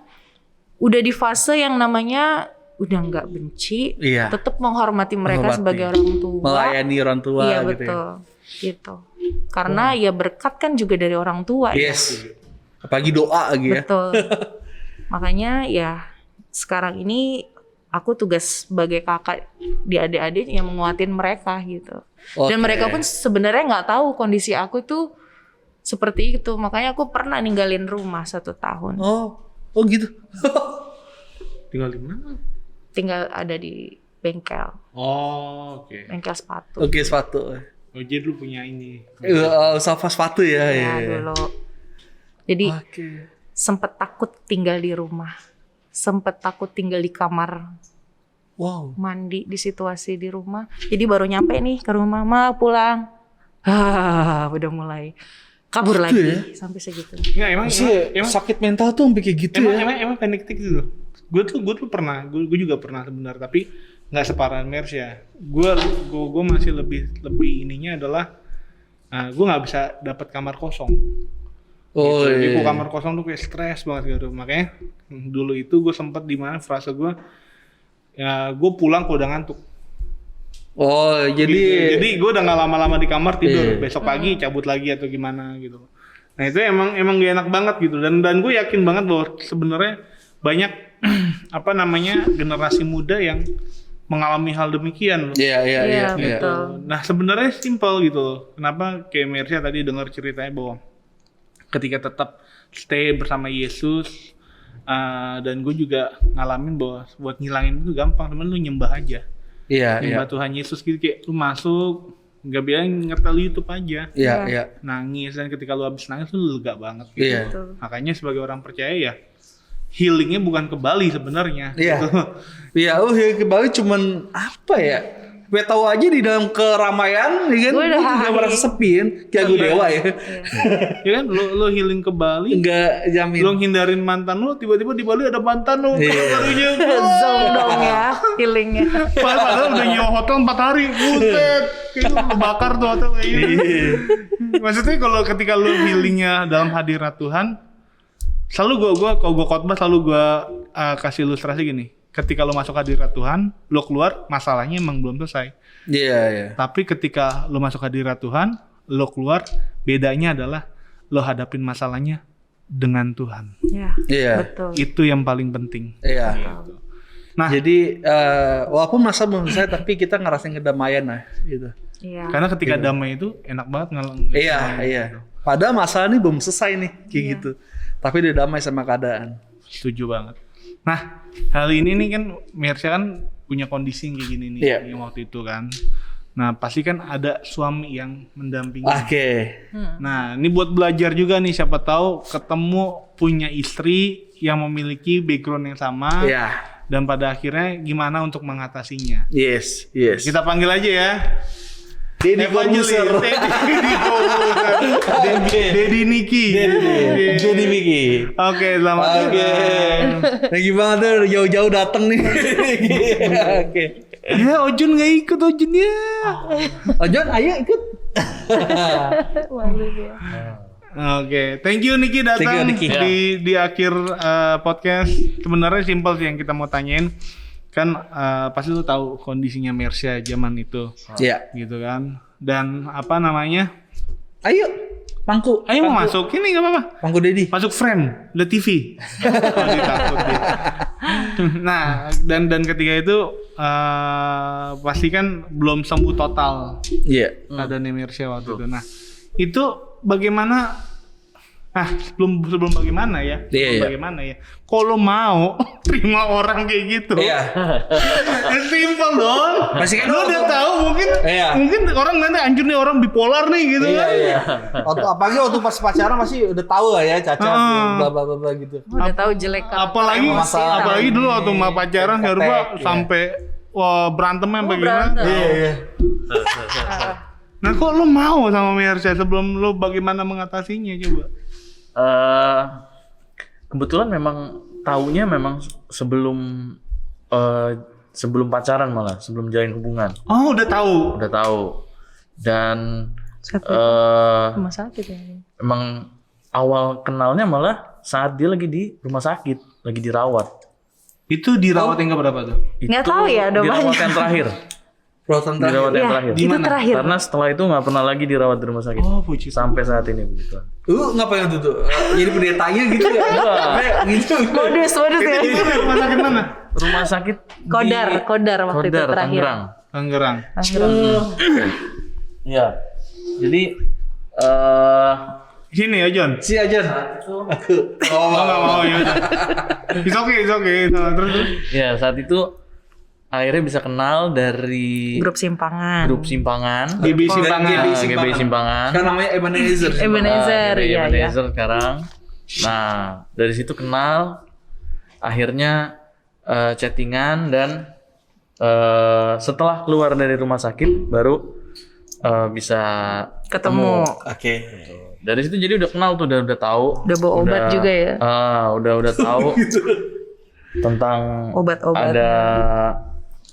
Speaker 3: udah di fase yang namanya udah nggak benci, tetap menghormati mereka sebagai orang tua,
Speaker 2: melayani orang tua.
Speaker 3: Iya
Speaker 2: gitu
Speaker 3: betul,
Speaker 2: ya.
Speaker 3: gitu. Karena ya berkat kan juga dari orang tua.
Speaker 2: Yes. Ya. Apalagi doa lagi ya.
Speaker 3: Betul. Makanya ya sekarang ini aku tugas sebagai kakak di adik-adik yang menguatin mereka gitu. Dan mereka pun sebenarnya nggak tahu kondisi aku tuh seperti itu. Makanya aku pernah ninggalin rumah 1 tahun.
Speaker 2: Oh gitu.
Speaker 1: Tinggal di mana?
Speaker 3: Tinggal ada di bengkel.
Speaker 1: Oh, oke.
Speaker 3: Bengkel sepatu.
Speaker 2: Oke, sepatu.
Speaker 1: Oh, jadi lu punya ini.
Speaker 2: Usaha sepatu ya.
Speaker 3: Ya dulu. Jadi sempet takut tinggal di rumah. Sempet takut tinggal di kamar.
Speaker 2: Wow.
Speaker 3: Mandi di situasi di rumah. Jadi baru nyampe nih ke rumah, pulang. Udah mulai kabur lagi
Speaker 2: ya?
Speaker 3: sampai segitu.
Speaker 1: Enggak, emang
Speaker 2: sakit mental tuh sampai kayak gitu ya.
Speaker 1: Emang panic attack gitu. Gue tuh pernah, gue juga pernah sebenarnya, tapi nggak separah Mersya. Gue masih lebih ininya adalah gue nggak bisa dapat kamar kosong.
Speaker 2: Oh
Speaker 1: gitu.
Speaker 2: iya.
Speaker 1: Jadi kamar kosong tuh kayak stres banget gitu. Makanya dulu itu gue sempet di mana frase gue, ya gue pulang kok udah ngantuk.
Speaker 2: Oh, jadi
Speaker 1: gue udah nggak lama-lama di kamar tidur, besok pagi cabut lagi atau gimana gitu. Nah itu emang gak enak banget gitu, dan gue yakin banget bahwa sebenarnya banyak apa namanya generasi muda yang mengalami hal demikian loh.
Speaker 2: Iya.
Speaker 3: Betul.
Speaker 1: Nah sebenarnya simpel gitu loh. Kenapa kayak Mersya tadi dengar ceritanya bahwa ketika tetap stay bersama Yesus, dan gue juga ngalamin bahwa buat ngilangin itu gampang, temen lu nyembah aja. Nyembah Tuhan Yesus gitu, kayak lu masuk nggak bilang ngetel YouTube aja.
Speaker 2: Iya.
Speaker 1: Nangis, dan ketika lu habis nangis lu lega banget gitu.
Speaker 2: Iya.
Speaker 1: Makanya sebagai orang percaya ya healingnya bukan ke Bali sebenarnya.
Speaker 2: Iya.
Speaker 1: Gitu.
Speaker 2: Iya, healing ke Bali cuman apa ya? Gue tahu aja di dalam keramaian, ya kan? Gue juga merasa sepi kan, kayak gue dewa ya.
Speaker 1: Ya kan, lo healing ke Bali,
Speaker 2: enggak jamin.
Speaker 1: lo hindarin mantan lo, tiba-tiba di Bali ada mantan lo. Barunya
Speaker 3: Zong dong ya healingnya.
Speaker 1: padahal udah nyewa hotel 4 hari, buset. Kayak lo bakar tuh hotel kayak gitu. Maksudnya kalau ketika lo healingnya dalam hadirat Tuhan, selalu kalau gue khotbah selalu gue kasih ilustrasi gini. Ketika lo masuk hadirat Tuhan, lo keluar, masalahnya emang belum selesai.
Speaker 2: Iya.
Speaker 1: Tapi ketika lo masuk hadirat Tuhan, lo keluar, bedanya adalah lo hadapin masalahnya dengan Tuhan.
Speaker 2: Iya.
Speaker 3: Betul.
Speaker 1: Itu yang paling penting.
Speaker 2: Iya.
Speaker 1: Gitu. Nah,
Speaker 2: jadi walaupun masa belum selesai, tapi kita ngerasain kedamaian lah, gitu.
Speaker 3: Iya.
Speaker 1: karena ketika damai itu enak banget
Speaker 2: Iya. Padahal masalah ini belum selesai nih, kayak gitu. Tapi udah damai sama keadaan.
Speaker 1: Setuju banget. Nah, hal ini nih kan Mersya kan punya kondisi kayak gini nih yang waktu itu kan. Nah, pasti kan ada suami yang mendampingi.
Speaker 2: Oke.
Speaker 1: Nah, ini buat belajar juga nih, siapa tahu ketemu punya istri yang memiliki background yang sama.
Speaker 2: Iya.
Speaker 1: Dan pada akhirnya gimana untuk mengatasinya.
Speaker 2: Yes.
Speaker 1: Kita panggil aja ya.
Speaker 2: Deddy Corbuzier.
Speaker 1: Deddy Niki.
Speaker 2: Deddy Miki.
Speaker 1: Oke, selamat datang.
Speaker 2: Lagi banget tuh jauh-jauh dateng nih. Oke.
Speaker 1: Ya, Ojun nggak ikut Ojunnya.
Speaker 2: Ojon, ayo ikut.
Speaker 1: Oke, thank you Niki datang.
Speaker 2: Thank you, Niki.
Speaker 1: Di akhir podcast. Sebenarnya simpel sih yang kita mau tanyain. Kan pasti lu tahu kondisinya Mersya zaman itu.
Speaker 2: Iya.
Speaker 1: Gitu kan. Dan apa namanya?
Speaker 2: Ayo, pangku.
Speaker 1: Ayo mau masuk. Ini nggak apa-apa.
Speaker 2: Pangku Deddy.
Speaker 1: Masuk frame, The TV. Oh, dia takut dia. Nah, dan ketika itu pasti kan belum sembuh total.
Speaker 2: Iya.
Speaker 1: Keadaan Mersya waktu itu. Nah, itu bagaimana? Sebelum bagaimana ya? Bagaimana ya? Kalau mau terima orang kayak gitu.
Speaker 2: Iya.
Speaker 1: Simpel dong.
Speaker 2: Masih kan
Speaker 1: lu udah tahu mungkin orang nanti anjir nih orang bipolar nih gitu kan.
Speaker 2: Iya. Apalagi waktu pas pacaran masih udah tahu lah ya cacat bla bla bla gitu.
Speaker 3: Udah tahu jelek.
Speaker 1: Apalagi dulu waktu mau pacaran Herba sampai berantemnya bagaimana?
Speaker 2: Iya.
Speaker 1: Nah, kok lu mau sama Mersya sebelum lu bagaimana mengatasinya coba?
Speaker 4: Kebetulan memang taunya memang sebelum pacaran, malah sebelum jalin hubungan.
Speaker 1: Oh, udah tahu. Dan
Speaker 3: Rumah sakit ya.
Speaker 4: emang awal kenalnya malah saat dia lagi di rumah sakit, lagi dirawat.
Speaker 1: Itu dirawat yang berapa tuh?
Speaker 3: Nggak tahu ya, udah
Speaker 4: dirawat
Speaker 3: banyak.
Speaker 4: yang terakhir.
Speaker 2: Dirawat
Speaker 4: yang terakhir.
Speaker 3: Itu terakhir.
Speaker 4: Karena setelah itu nggak pernah lagi dirawat di rumah sakit.
Speaker 1: Oh, puji.
Speaker 4: Sampai saat ini begitu.
Speaker 2: Ngapain tuh? Jadi pendetanya gitu ya? Gitu.
Speaker 3: Modus ya.
Speaker 1: Rumah sakit mana?
Speaker 4: Rumah sakit
Speaker 3: Kodar waktu itu terakhir.
Speaker 4: Tangerang.
Speaker 1: Iya.
Speaker 4: Jadi
Speaker 1: Sini ya John.
Speaker 2: Si Ajan.
Speaker 1: Aku. Nggak mau ya. It's okay. Terus.
Speaker 4: Ya, saat itu akhirnya bisa kenal dari
Speaker 3: Grup Simpangan.
Speaker 1: GB Simpangan.
Speaker 2: Kan namanya Ebenezer.
Speaker 3: Iya.
Speaker 4: Sekarang. Nah, dari situ kenal, akhirnya chattingan, dan setelah keluar dari rumah sakit baru bisa
Speaker 3: Ketemu.
Speaker 2: Oke.
Speaker 4: Dari situ jadi udah kenal tuh, udah tahu.
Speaker 3: Udah bawa obat juga ya.
Speaker 4: Udah tahu tentang
Speaker 3: obat-obat.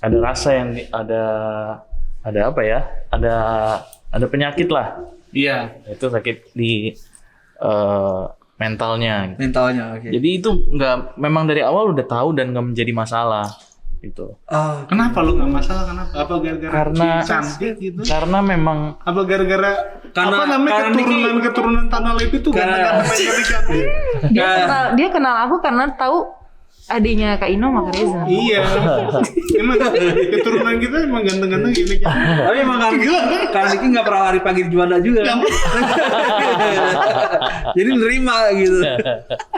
Speaker 4: Ada rasa yang ada apa ya? Ada penyakit lah.
Speaker 1: Iya.
Speaker 4: Itu sakit di mentalnya.
Speaker 2: Mentalnya, oke.
Speaker 4: Jadi itu memang dari awal udah tahu dan nggak menjadi masalah. gitu.
Speaker 1: Kenapa lu nggak masalah? Kenapa? Apa gara-gara
Speaker 4: Karena
Speaker 1: cantik gitu?
Speaker 4: Karena memang
Speaker 1: Apa gara-gara
Speaker 2: Karena-
Speaker 1: apa namanya
Speaker 2: karena
Speaker 1: keturunan tanah Levi itu
Speaker 2: Karena-
Speaker 1: cantik?
Speaker 3: Dia kenal aku karena tahu adiknya Kak Ino sama Kak Reza.
Speaker 1: Iya. Emang keturunan kita emang ganteng-ganteng gini kan.
Speaker 2: Tapi emang kan Niki nggak pernah lari pagi di Juanda juga. Jadi nerima gitu.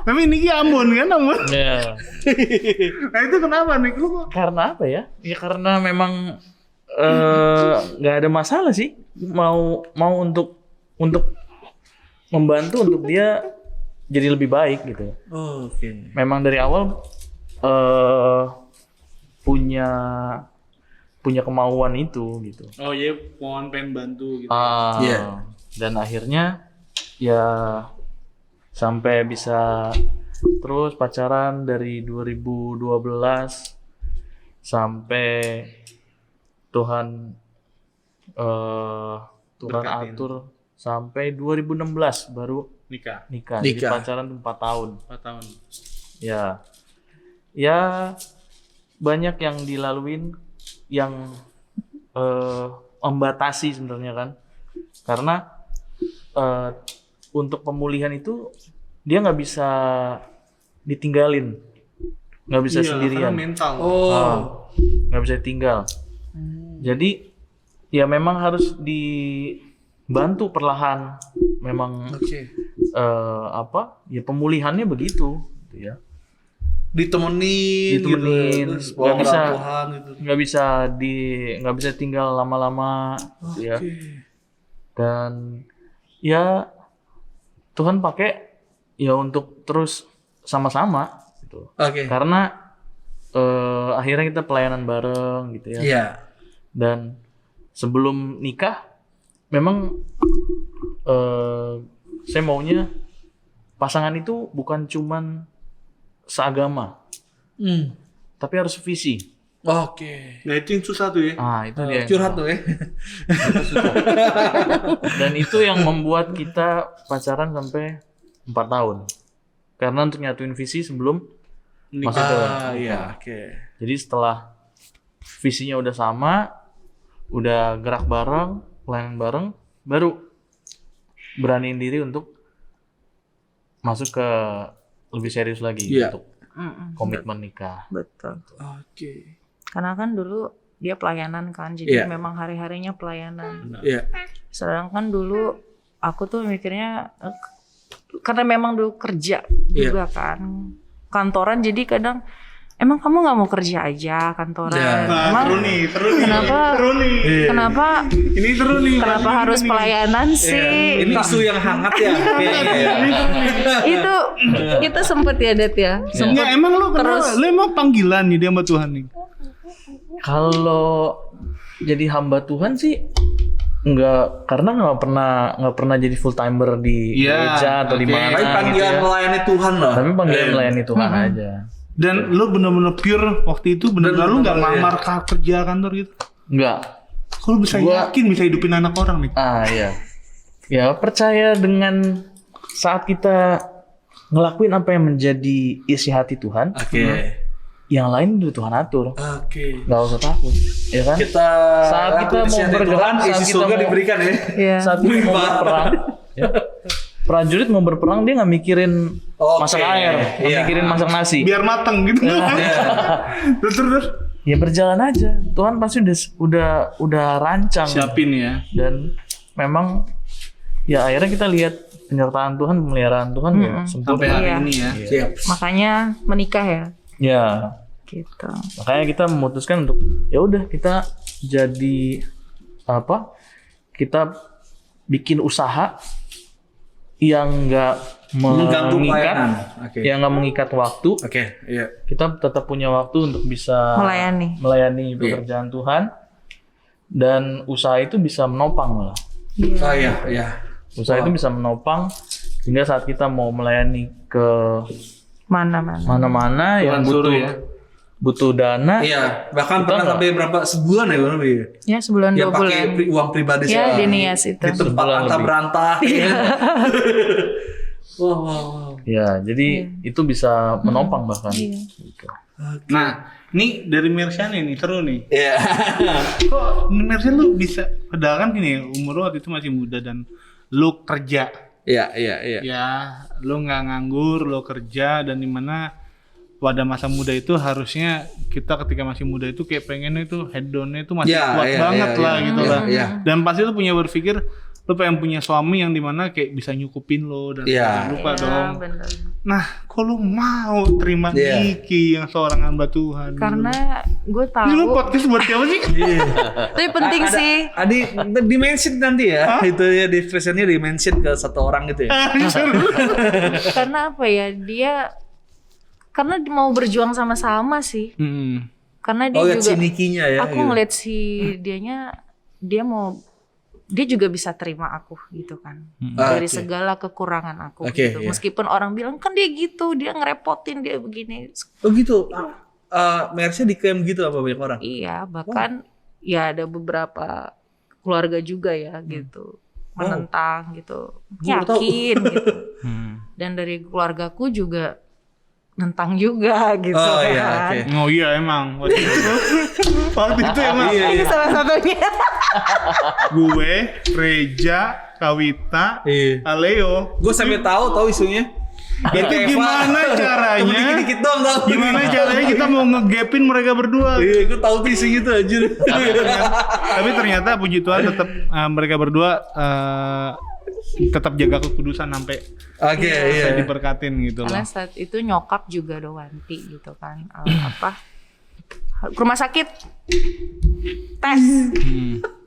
Speaker 1: Tapi Niki Ambon kan, Ambon.
Speaker 4: ya,
Speaker 1: Nah itu kenapa nih? Lu kok
Speaker 4: karena apa ya? Ya karena memang nggak ada masalah sih. Mau untuk membantu untuk dia jadi lebih baik gitu.
Speaker 2: Oke.
Speaker 4: Memang dari awal punya kemauan itu gitu.
Speaker 1: oh iya, mohon pengen bantu gitu.
Speaker 2: Iya.
Speaker 4: Dan akhirnya ya sampai bisa terus pacaran dari 2012 sampai Tuhan
Speaker 1: Berkatin.
Speaker 4: atur sampai 2016 baru
Speaker 1: Nikah
Speaker 4: nikah. Jadi
Speaker 2: Nikah.
Speaker 4: pacaran 4 tahun.
Speaker 1: 4 tahun.
Speaker 4: Ya banyak yang dilaluin yang membatasi sebenarnya kan, karena untuk pemulihan itu dia nggak bisa ditinggalin, nggak bisa
Speaker 1: Iya,
Speaker 4: sendirian,
Speaker 1: karena mental.
Speaker 4: nggak bisa tinggal. Jadi ya memang harus dibantu perlahan, memang
Speaker 2: Oke.
Speaker 4: ya pemulihannya begitu gitu ya.
Speaker 2: Ditemenin
Speaker 4: Ditemenin.
Speaker 2: gitu. Terus bawa
Speaker 4: Nggak bisa.
Speaker 2: Tuhan gitu.
Speaker 4: nggak bisa tinggal lama-lama gitu ya.
Speaker 2: Oke.
Speaker 4: Dan ya Tuhan pakai ya untuk terus sama-sama gitu.
Speaker 2: Oke.
Speaker 4: Karena akhirnya kita pelayanan bareng gitu ya.
Speaker 2: Iya.
Speaker 4: Dan sebelum nikah memang saya maunya pasangan itu bukan cuman seagama, tapi harus visi.
Speaker 2: Oke.
Speaker 1: Nah itu yang susah tuh ya.
Speaker 4: Itu dia. yang
Speaker 2: Curhat
Speaker 4: susah.
Speaker 2: tuh ya.
Speaker 4: Dan itu yang membuat kita pacaran sampai 4 tahun. Karena untuk nyatuin visi sebelum masuk ke
Speaker 2: Iya. Oke.
Speaker 4: Jadi setelah visinya udah sama, udah gerak bareng, pelayanan bareng, baru beraniin diri untuk masuk ke lebih serius lagi
Speaker 2: Iya.
Speaker 4: untuk komitmen nikah.
Speaker 3: Betul.
Speaker 2: Oke.
Speaker 3: Karena kan dulu dia pelayanan kan, jadi
Speaker 2: Iya.
Speaker 3: memang hari-harinya pelayanan.
Speaker 2: Iya.
Speaker 3: Sedangkan dulu aku tuh mikirnya karena memang dulu kerja
Speaker 2: Iya.
Speaker 3: juga kan, kantoran, jadi kadang emang kamu nggak mau kerja aja kantoran?
Speaker 2: Iya.
Speaker 1: Nah,
Speaker 3: Emang
Speaker 1: seru nih.
Speaker 3: kenapa?
Speaker 1: Seru nih.
Speaker 3: Kenapa?
Speaker 1: Ini seru nih.
Speaker 3: Kenapa
Speaker 1: Ini
Speaker 3: harus
Speaker 1: nih.
Speaker 3: pelayanan sih?
Speaker 2: Ini isu yang hangat ya.
Speaker 3: Itu sempet ya, Det ya.
Speaker 1: Enggak, emang lu kenapa? Lu emang panggilan nih dia sama Tuhan nih.
Speaker 4: Kalau jadi hamba Tuhan sih enggak, karena nggak pernah jadi full timer di
Speaker 1: Iya,
Speaker 4: gereja atau di
Speaker 1: oke.
Speaker 4: mana
Speaker 2: Tapi
Speaker 4: gitu
Speaker 2: panggilan
Speaker 4: ya.
Speaker 2: melayani Tuhan lah.
Speaker 4: Tapi panggilan melayani Tuhan aja.
Speaker 1: Dan lu bener-bener pure waktu itu, bener-bener lu nggak
Speaker 2: Bener-bener,
Speaker 1: ngelamar kerja kantor gitu.
Speaker 4: Enggak.
Speaker 1: Kok lu bisa yakin bisa hidupin anak orang nih?
Speaker 4: Iya. Ya percaya dengan saat kita ngelakuin apa yang menjadi isi hati Tuhan,
Speaker 2: Oke.
Speaker 4: yang lain udah Tuhan atur.
Speaker 2: Oke.
Speaker 4: Nggak usah takut, ya kan?
Speaker 2: Kita
Speaker 4: Saat kita
Speaker 2: lakukan
Speaker 4: mau
Speaker 2: isi hati
Speaker 4: bergerak,
Speaker 2: Tuhan,
Speaker 4: saat
Speaker 2: isi
Speaker 4: kita
Speaker 2: surga
Speaker 4: mau-
Speaker 2: diberikan ya.
Speaker 3: Iya.
Speaker 4: Saat kita mau berperang, ya, prajurit mau berperang dia nggak mikirin
Speaker 2: Oke.
Speaker 4: masak air, nggak
Speaker 2: Iya.
Speaker 4: mikirin masak nasi.
Speaker 1: Biar mateng gitu. Terus.
Speaker 4: Ya berjalan aja. Tuhan pasti udah rancang.
Speaker 1: Siapin ya.
Speaker 4: Dan memang ya akhirnya kita lihat penyertaan Tuhan, pemeliharaan Tuhan ya sempurna.
Speaker 1: Sampai hari
Speaker 3: Iya.
Speaker 1: ini ya.
Speaker 2: Siap.
Speaker 3: Makanya menikah ya,
Speaker 4: Ya,
Speaker 3: gitu.
Speaker 4: makanya kita memutuskan untuk ya udah kita jadi apa? Kita bikin usaha yang nggak
Speaker 2: Mengganggu
Speaker 4: mengikat,
Speaker 2: pelayanan. Oke.
Speaker 4: yang nggak mengikat waktu.
Speaker 2: Oke. Iya.
Speaker 4: Kita tetap punya waktu untuk bisa
Speaker 3: Melayani.
Speaker 4: pekerjaan Tuhan, dan usaha itu bisa menopang malah.
Speaker 2: Oh iya. Iya.
Speaker 4: Usaha itu bisa menopang sehingga saat kita mau melayani ke
Speaker 3: Mana-mana.
Speaker 4: mana-mana yang
Speaker 1: Tuhan suruh ya.
Speaker 4: butuh dana,
Speaker 2: Iya. Bahkan
Speaker 4: Kita
Speaker 2: pernah
Speaker 4: nggak-
Speaker 2: sampai berapa sebulan ya Bang?
Speaker 3: Ya sebulan
Speaker 2: Ya
Speaker 3: 2
Speaker 2: pakai
Speaker 3: bulan.
Speaker 2: uang pribadi
Speaker 3: Ya
Speaker 2: saya
Speaker 3: di Nias itu.
Speaker 2: di tempat
Speaker 4: Sebulan
Speaker 2: antah
Speaker 4: lebih.
Speaker 2: berantah. Wow.
Speaker 4: Ya, jadi itu bisa menopang bahkan.
Speaker 3: Iya.
Speaker 4: Gitu.
Speaker 1: Nah, ini dari Mersian ini seru nih.
Speaker 2: Iya.
Speaker 1: Kok Mersian lu bisa, padahal kan gini, umur lu waktu itu masih muda dan lu kerja.
Speaker 2: Iya.
Speaker 1: Ya, lu nggak nganggur, lu kerja, dan dimana pada masa muda itu harusnya kita ketika masih muda itu kayak pengennya itu hedonnya itu masih kuat banget lah gitu lah. Dan pasti lu punya berpikir lu pengen punya suami yang dimana kayak bisa nyukupin lo dan jangan lupa dong.
Speaker 3: Bener.
Speaker 1: Nah, kok lu mau terima Niki yang seorang hamba Tuhan?
Speaker 3: Karena gue tahu.
Speaker 1: Ini lu podcast buat siapa sih?
Speaker 3: Tapi penting sih.
Speaker 2: Adi dimention nanti ya. Itu ya description-nya dimention ke satu orang gitu ya.
Speaker 3: Karena apa ya? Karena dia mau berjuang sama-sama sih. Karena dia juga.
Speaker 2: Si Nikinya ya.
Speaker 3: Aku ngeliat si dia juga bisa terima aku gitu kan. Dari segala kekurangan aku gitu. Meskipun orang bilang kan dia gitu, dia ngerepotin, dia begini.
Speaker 2: Oh gitu. Mercy diklaim gitu apa banyak orang?
Speaker 3: Iya, bahkan ya ada beberapa keluarga juga ya gitu. Menentang gitu. Yakin gitu. Dan dari keluargaku juga nentang juga gitu kan.
Speaker 1: Oh iya emang. Waktu itu emang.
Speaker 3: Ini salah satunya.
Speaker 1: Gue, Reja, Kawita, Aleo.
Speaker 2: Gue sampai tahu isunya.
Speaker 1: Itu gimana caranya?
Speaker 2: Dikit-dikit dong tahu.
Speaker 1: Gimana caranya kita mau ngegapin mereka berdua?
Speaker 2: Iya, gue tahu isu gitu aja.
Speaker 1: Tapi ternyata puji Tuhan tetap mereka berdua tetap jaga kekudusan sampai diberkatin gitu loh.
Speaker 3: Karena saat itu nyokap juga Dowanti gitu kan. Ke rumah sakit tes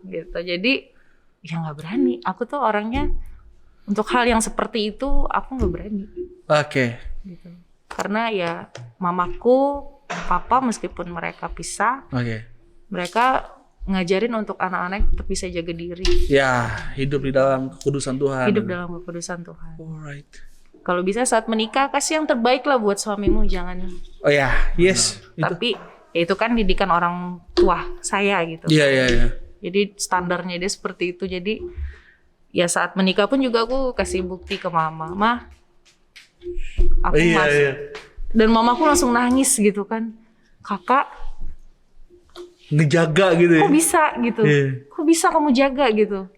Speaker 3: gitu. Jadi ya nggak berani. Aku tuh orangnya untuk hal yang seperti itu aku nggak berani. Gitu. Karena ya mamaku, papa meskipun mereka pisah, mereka ngajarin untuk anak-anak tetap bisa jaga diri.
Speaker 2: Ya, hidup di dalam kekudusan Tuhan.
Speaker 3: Hidup dalam kekudusan Tuhan.
Speaker 2: Alright.
Speaker 3: Kalau bisa saat menikah kasih yang terbaik lah buat suamimu, jangan.
Speaker 2: Oh ya, yes.
Speaker 3: Tapi itu kan didikan orang tua saya gitu.
Speaker 2: Iya.
Speaker 3: Jadi standarnya dia seperti itu. Jadi ya saat menikah pun juga aku kasih bukti ke mama, aku masuk. Dan mamaku langsung nangis gitu kan, kakak
Speaker 2: ngejaga gitu ya.
Speaker 3: Kok bisa gitu? Kok bisa kamu jaga gitu?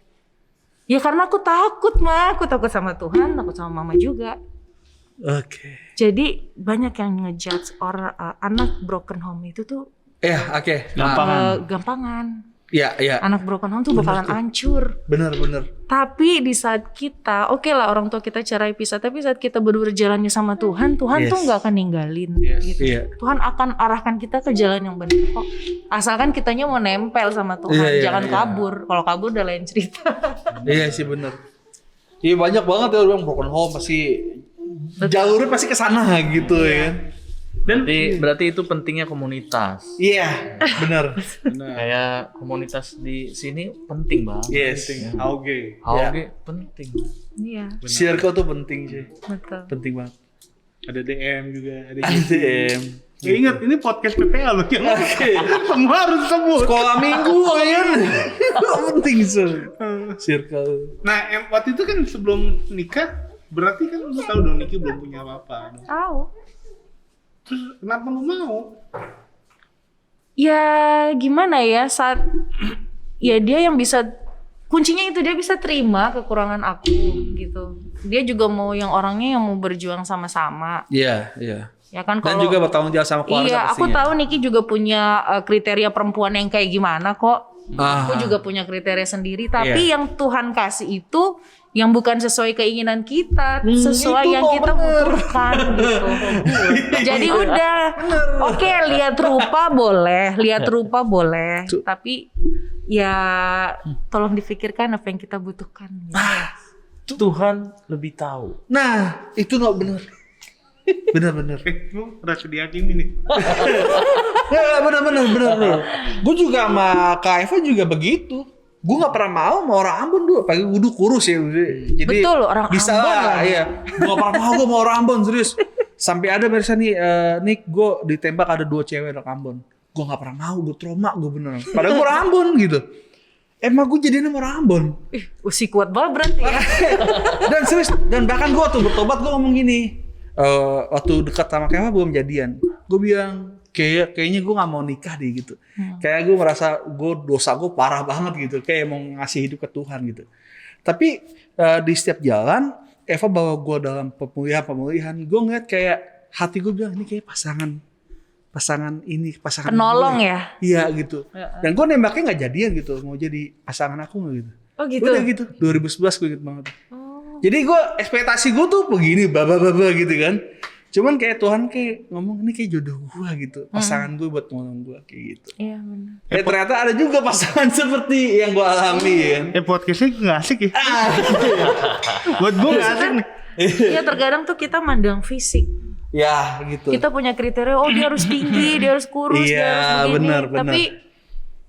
Speaker 3: Ya karena aku takut aku takut sama Tuhan, takut sama mama juga. Jadi banyak yang ngejudge orang anak broken home itu tuh gampangan. Iya. Anak broken home tuh bakalan hancur.
Speaker 2: Bener.
Speaker 3: Tapi di saat kita, oke lah orang tua kita cerai pisah, tapi saat kita berdua berjalannya sama Tuhan tuh nggak akan ninggalin. Gitu. Tuhan akan arahkan kita ke jalan yang benar kok. Asalkan kitanya mau nempel sama Tuhan, jangan kabur. Kalau kabur udah lain cerita.
Speaker 2: Iya sih bener. Iya banyak banget ya orang broken home pasti jalurnya pasti ke sana gitu ya.
Speaker 4: Dan berarti itu pentingnya komunitas.
Speaker 2: Iya, benar.
Speaker 4: Kayak komunitas di sini penting banget.
Speaker 2: Yes.
Speaker 1: Auge
Speaker 4: penting.
Speaker 3: Iya.
Speaker 2: Circle tuh penting sih.
Speaker 3: Betul.
Speaker 2: Penting banget.
Speaker 1: Ada DM juga, ada
Speaker 2: DM.
Speaker 1: Ya ingat ini podcast PPA loh. Semua harus sebut.
Speaker 2: Sekolah minggu kan. Penting circle.
Speaker 1: Nah, waktu itu kan sebelum nikah, berarti kan lu tahu dong Niki belum punya apa-apa.
Speaker 3: Tahu.
Speaker 1: Terus kenapa lu mau?
Speaker 3: Ya gimana ya, saat ya dia yang bisa, kuncinya itu dia bisa terima kekurangan aku gitu. Dia juga mau yang orangnya yang mau berjuang sama-sama.
Speaker 2: Iya.
Speaker 3: Ya kan,
Speaker 2: dan
Speaker 3: kalau
Speaker 2: juga bertanggung jawab sama keluarga.
Speaker 3: Iya,
Speaker 2: pastinya.
Speaker 3: aku tahu Niki juga punya kriteria perempuan yang kayak gimana kok. Aku juga punya kriteria sendiri, tapi yang Tuhan kasih itu yang bukan sesuai keinginan kita, sesuai yang kita butuhkan gitu. Jadi udah, oke, lihat rupa boleh, tapi ya tolong difikirkan apa yang kita butuhkan. Gitu.
Speaker 4: Tuhan lebih tahu.
Speaker 2: Nah, itu nggak benar. Benar.
Speaker 1: Lu merasa dihakimi nih.
Speaker 2: Ya, benar. Gue juga sama Kak Eva juga begitu. Gue nggak pernah mau sama orang Ambon dulu, apalagi gue kurus ya. Jadi
Speaker 3: betul, orang
Speaker 2: bisa
Speaker 3: Ambon
Speaker 2: lah. Iya. Gue nggak pernah mau sama orang Ambon serius. Sampai ada Mersa nih, Nick, gue ditembak ada 2 cewek orang Ambon. Gue nggak pernah mau, gue trauma gue beneran. Padahal gue orang Ambon gitu. Emang gue jadinya sama orang Ambon.
Speaker 3: Usi kuat banget berarti ya.
Speaker 2: Dan serius, dan bahkan gue tuh bertobat gue ngomong gini. waktu dekat sama Keva belum jadian. Gue bilang kayaknya gue nggak mau nikah deh gitu. Kayak gue merasa dosa gue parah banget gitu. Kayak mau ngasih hidup ke Tuhan gitu. Tapi di setiap jalan Eva bawa gue dalam pemulihan. Gue ngeliat kayak hati gue bilang ini kayak pasangan
Speaker 3: penolong
Speaker 2: gue.
Speaker 3: ya.
Speaker 2: Iya gitu. Dan gue nembaknya nggak jadian gitu. Mau jadi pasangan aku nggak gitu.
Speaker 3: Oh gitu.
Speaker 2: Udah gitu. 2011 gue inget banget. Jadi gue ekspektasi gue tuh begini baba gitu kan. Cuman kayak Tuhan kayak ngomong ini kayak jodoh gue gitu. Pasangan gue buat nolong gue kayak gitu.
Speaker 3: Iya benar.
Speaker 2: Ternyata ada juga pasangan seperti yang gue alami kan.
Speaker 1: Podcastnya nggak asik ya. Buat gue nggak asik nih.
Speaker 3: Iya terkadang tuh kita mandang fisik.
Speaker 2: Ya gitu.
Speaker 3: Kita punya kriteria, dia harus tinggi, dia harus kurus, dia harus begini.
Speaker 2: Bener.
Speaker 3: Tapi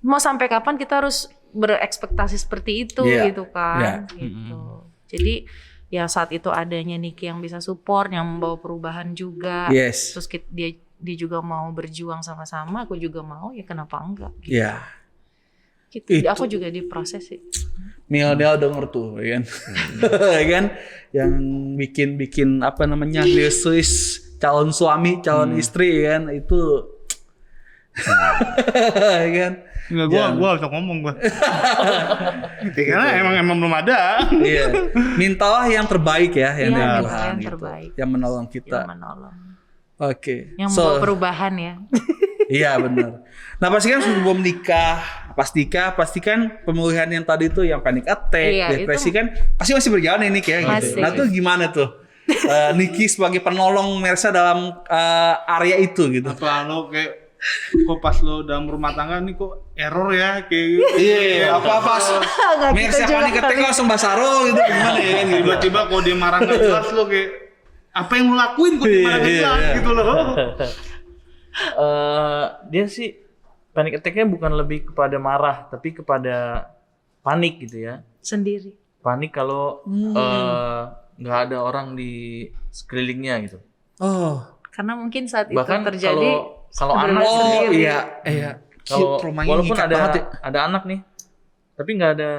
Speaker 3: mau sampai kapan kita harus berekspektasi seperti itu gitu kan. Gitu. Jadi ya saat itu adanya Niki yang bisa support, yang membawa perubahan juga. Terus dia juga mau berjuang sama-sama, aku juga mau, ya kenapa enggak? Gitu.
Speaker 2: Iya.
Speaker 3: Gitu. Aku juga diproses sih.
Speaker 2: Milenial denger tuh, ya kan? Ya kan? Yang bikin apa namanya list calon suami, calon istri kan itu, ya kan?
Speaker 1: Enggak, gue harus ngomong gue. Karena emang belum ada.
Speaker 2: Iya. Mintalah yang terbaik ya, yang dari Tuhan
Speaker 3: yang
Speaker 2: gitu.
Speaker 3: terbaik.
Speaker 2: Yang menolong kita.
Speaker 3: Yang menolong.
Speaker 2: Oke.
Speaker 3: Yang membawa perubahan ya.
Speaker 2: Iya benar. Nah pastikan sebelum nikah, pastikan pemulihan yang tadi tuh yang panic attack, depresi kan pasti masih berjalan ini kayak gitu. Nah tuh gimana tuh? Niki sebagai penolong Mersa dalam area itu gitu.
Speaker 1: Apa lo kayak kok pas lo dalam rumah tangga nih kok error ya kayak gitu.
Speaker 2: Iya, apa pas Mersa panik attack langsung basaro gitu gimana ya kan gitu.
Speaker 1: Tiba-tiba kok dia marah nggak jelas lo kayak apa yang lo lakuin kok dia marah nggak jelas gitu loh.
Speaker 4: Dia sih panic attack-nya bukan lebih kepada marah tapi kepada panik gitu ya.
Speaker 3: Sendiri.
Speaker 4: Panik kalau nggak ada orang di sekelilingnya gitu.
Speaker 3: Karena mungkin saat itu
Speaker 4: bahkan
Speaker 3: terjadi
Speaker 4: kalau anak
Speaker 3: sendiri.
Speaker 2: Iya.
Speaker 4: Kalau walaupun ada anak nih, tapi nggak ada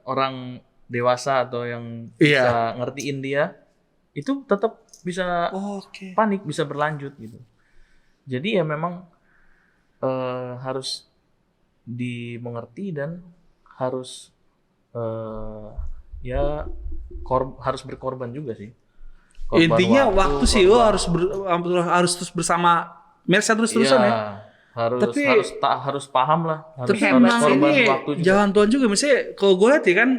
Speaker 4: orang dewasa atau yang bisa ngertiin dia, itu tetap bisa panik, bisa berlanjut gitu. Jadi ya memang harus dimengerti dan harus harus berkorban juga sih.
Speaker 2: Intinya waktu sih lo harus terus bersama Mersa terus-terusan ya.
Speaker 4: Harus paham lah.
Speaker 2: Tapi emang ini jalan Tuhan juga. Misalnya kalau gue lihat ya kan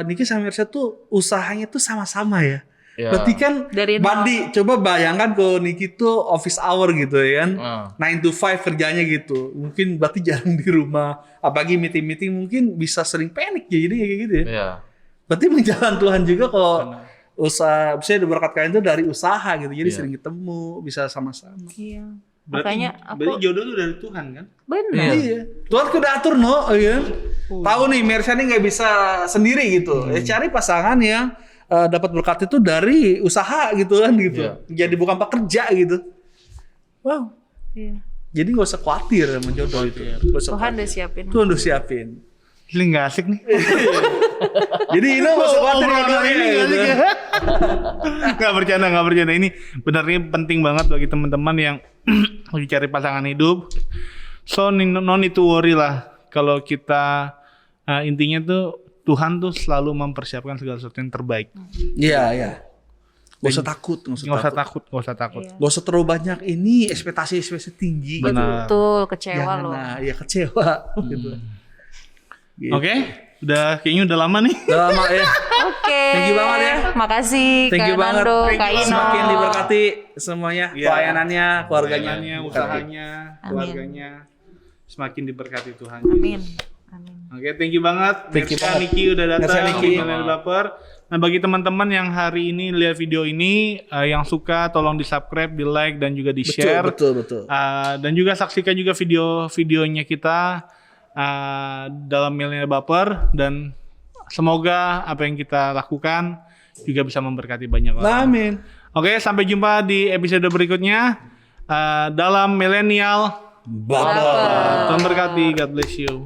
Speaker 2: Niki sama Mersa tuh usahanya tuh sama-sama ya. Berarti kan Bandi, coba bayangkan kalau Niki tuh office hour gitu ya kan. 9 to 5 kerjanya gitu. Mungkin berarti jarang di rumah. Apalagi meeting-meeting mungkin bisa sering panik jadi kayak gitu ya.
Speaker 4: Iya.
Speaker 2: Berarti menjalan Tuhan juga kalau usaha, bisa berkat kalian itu dari usaha gitu. Jadi sering ketemu, bisa sama-sama.
Speaker 3: Iya.
Speaker 1: Berarti jodoh itu dari Tuhan kan?
Speaker 3: Benar.
Speaker 2: Iya. Tuhan udah atur ya. Tahu nih Mersa nih nggak bisa sendiri gitu. Cari pasangan yang dapat berkat itu dari usaha gitu kan gitu. Jadi bukan pekerja gitu. Wow.
Speaker 3: Iya.
Speaker 2: Jadi nggak usah khawatir sama jodoh itu.
Speaker 3: Tuhan udah siapin.
Speaker 2: Tuhan udah siapin.
Speaker 1: Ini nggak asik nih.
Speaker 2: Jadi ini nggak usah khawatir
Speaker 1: ini gitu. Nggak bercanda. Ini benernya penting banget bagi teman-teman yang lagi cari pasangan hidup. So no need to worry lah. Kalau kita intinya tuh Tuhan tuh selalu mempersiapkan segala sesuatu yang terbaik.
Speaker 2: Iya. Gak usah takut.
Speaker 1: Gak usah takut.
Speaker 2: Gak usah terlalu banyak ini ekspektasi tinggi.
Speaker 3: Betul, kecewa loh.
Speaker 2: Iya kecewa. Gitu.
Speaker 1: Oke, kayaknya udah lama nih.
Speaker 2: Udah lama ya.
Speaker 3: Oke.
Speaker 2: Thank you banget ya.
Speaker 3: Makasih
Speaker 2: Thank you
Speaker 3: Kak Nando, Kak Ino.
Speaker 2: Semakin diberkati semuanya, pelayanannya, keluarganya,
Speaker 1: usahanya, keluarganya. Semakin diberkati Tuhan.
Speaker 3: Amin.
Speaker 1: Oke, thank you banget. Mersa Niki udah datang di Milenial Baper. Nah, bagi teman-teman yang hari ini lihat video ini, yang suka tolong di-subscribe, di-like dan juga di-share.
Speaker 2: Betul.
Speaker 1: Dan juga saksikan juga video-videonya kita dalam Milenial Baper, dan semoga apa yang kita lakukan juga bisa memberkati banyak orang.
Speaker 2: Amin.
Speaker 1: Oke, sampai jumpa di episode berikutnya dalam Milenial
Speaker 2: Baper.
Speaker 1: Tuhan berkati. God bless you.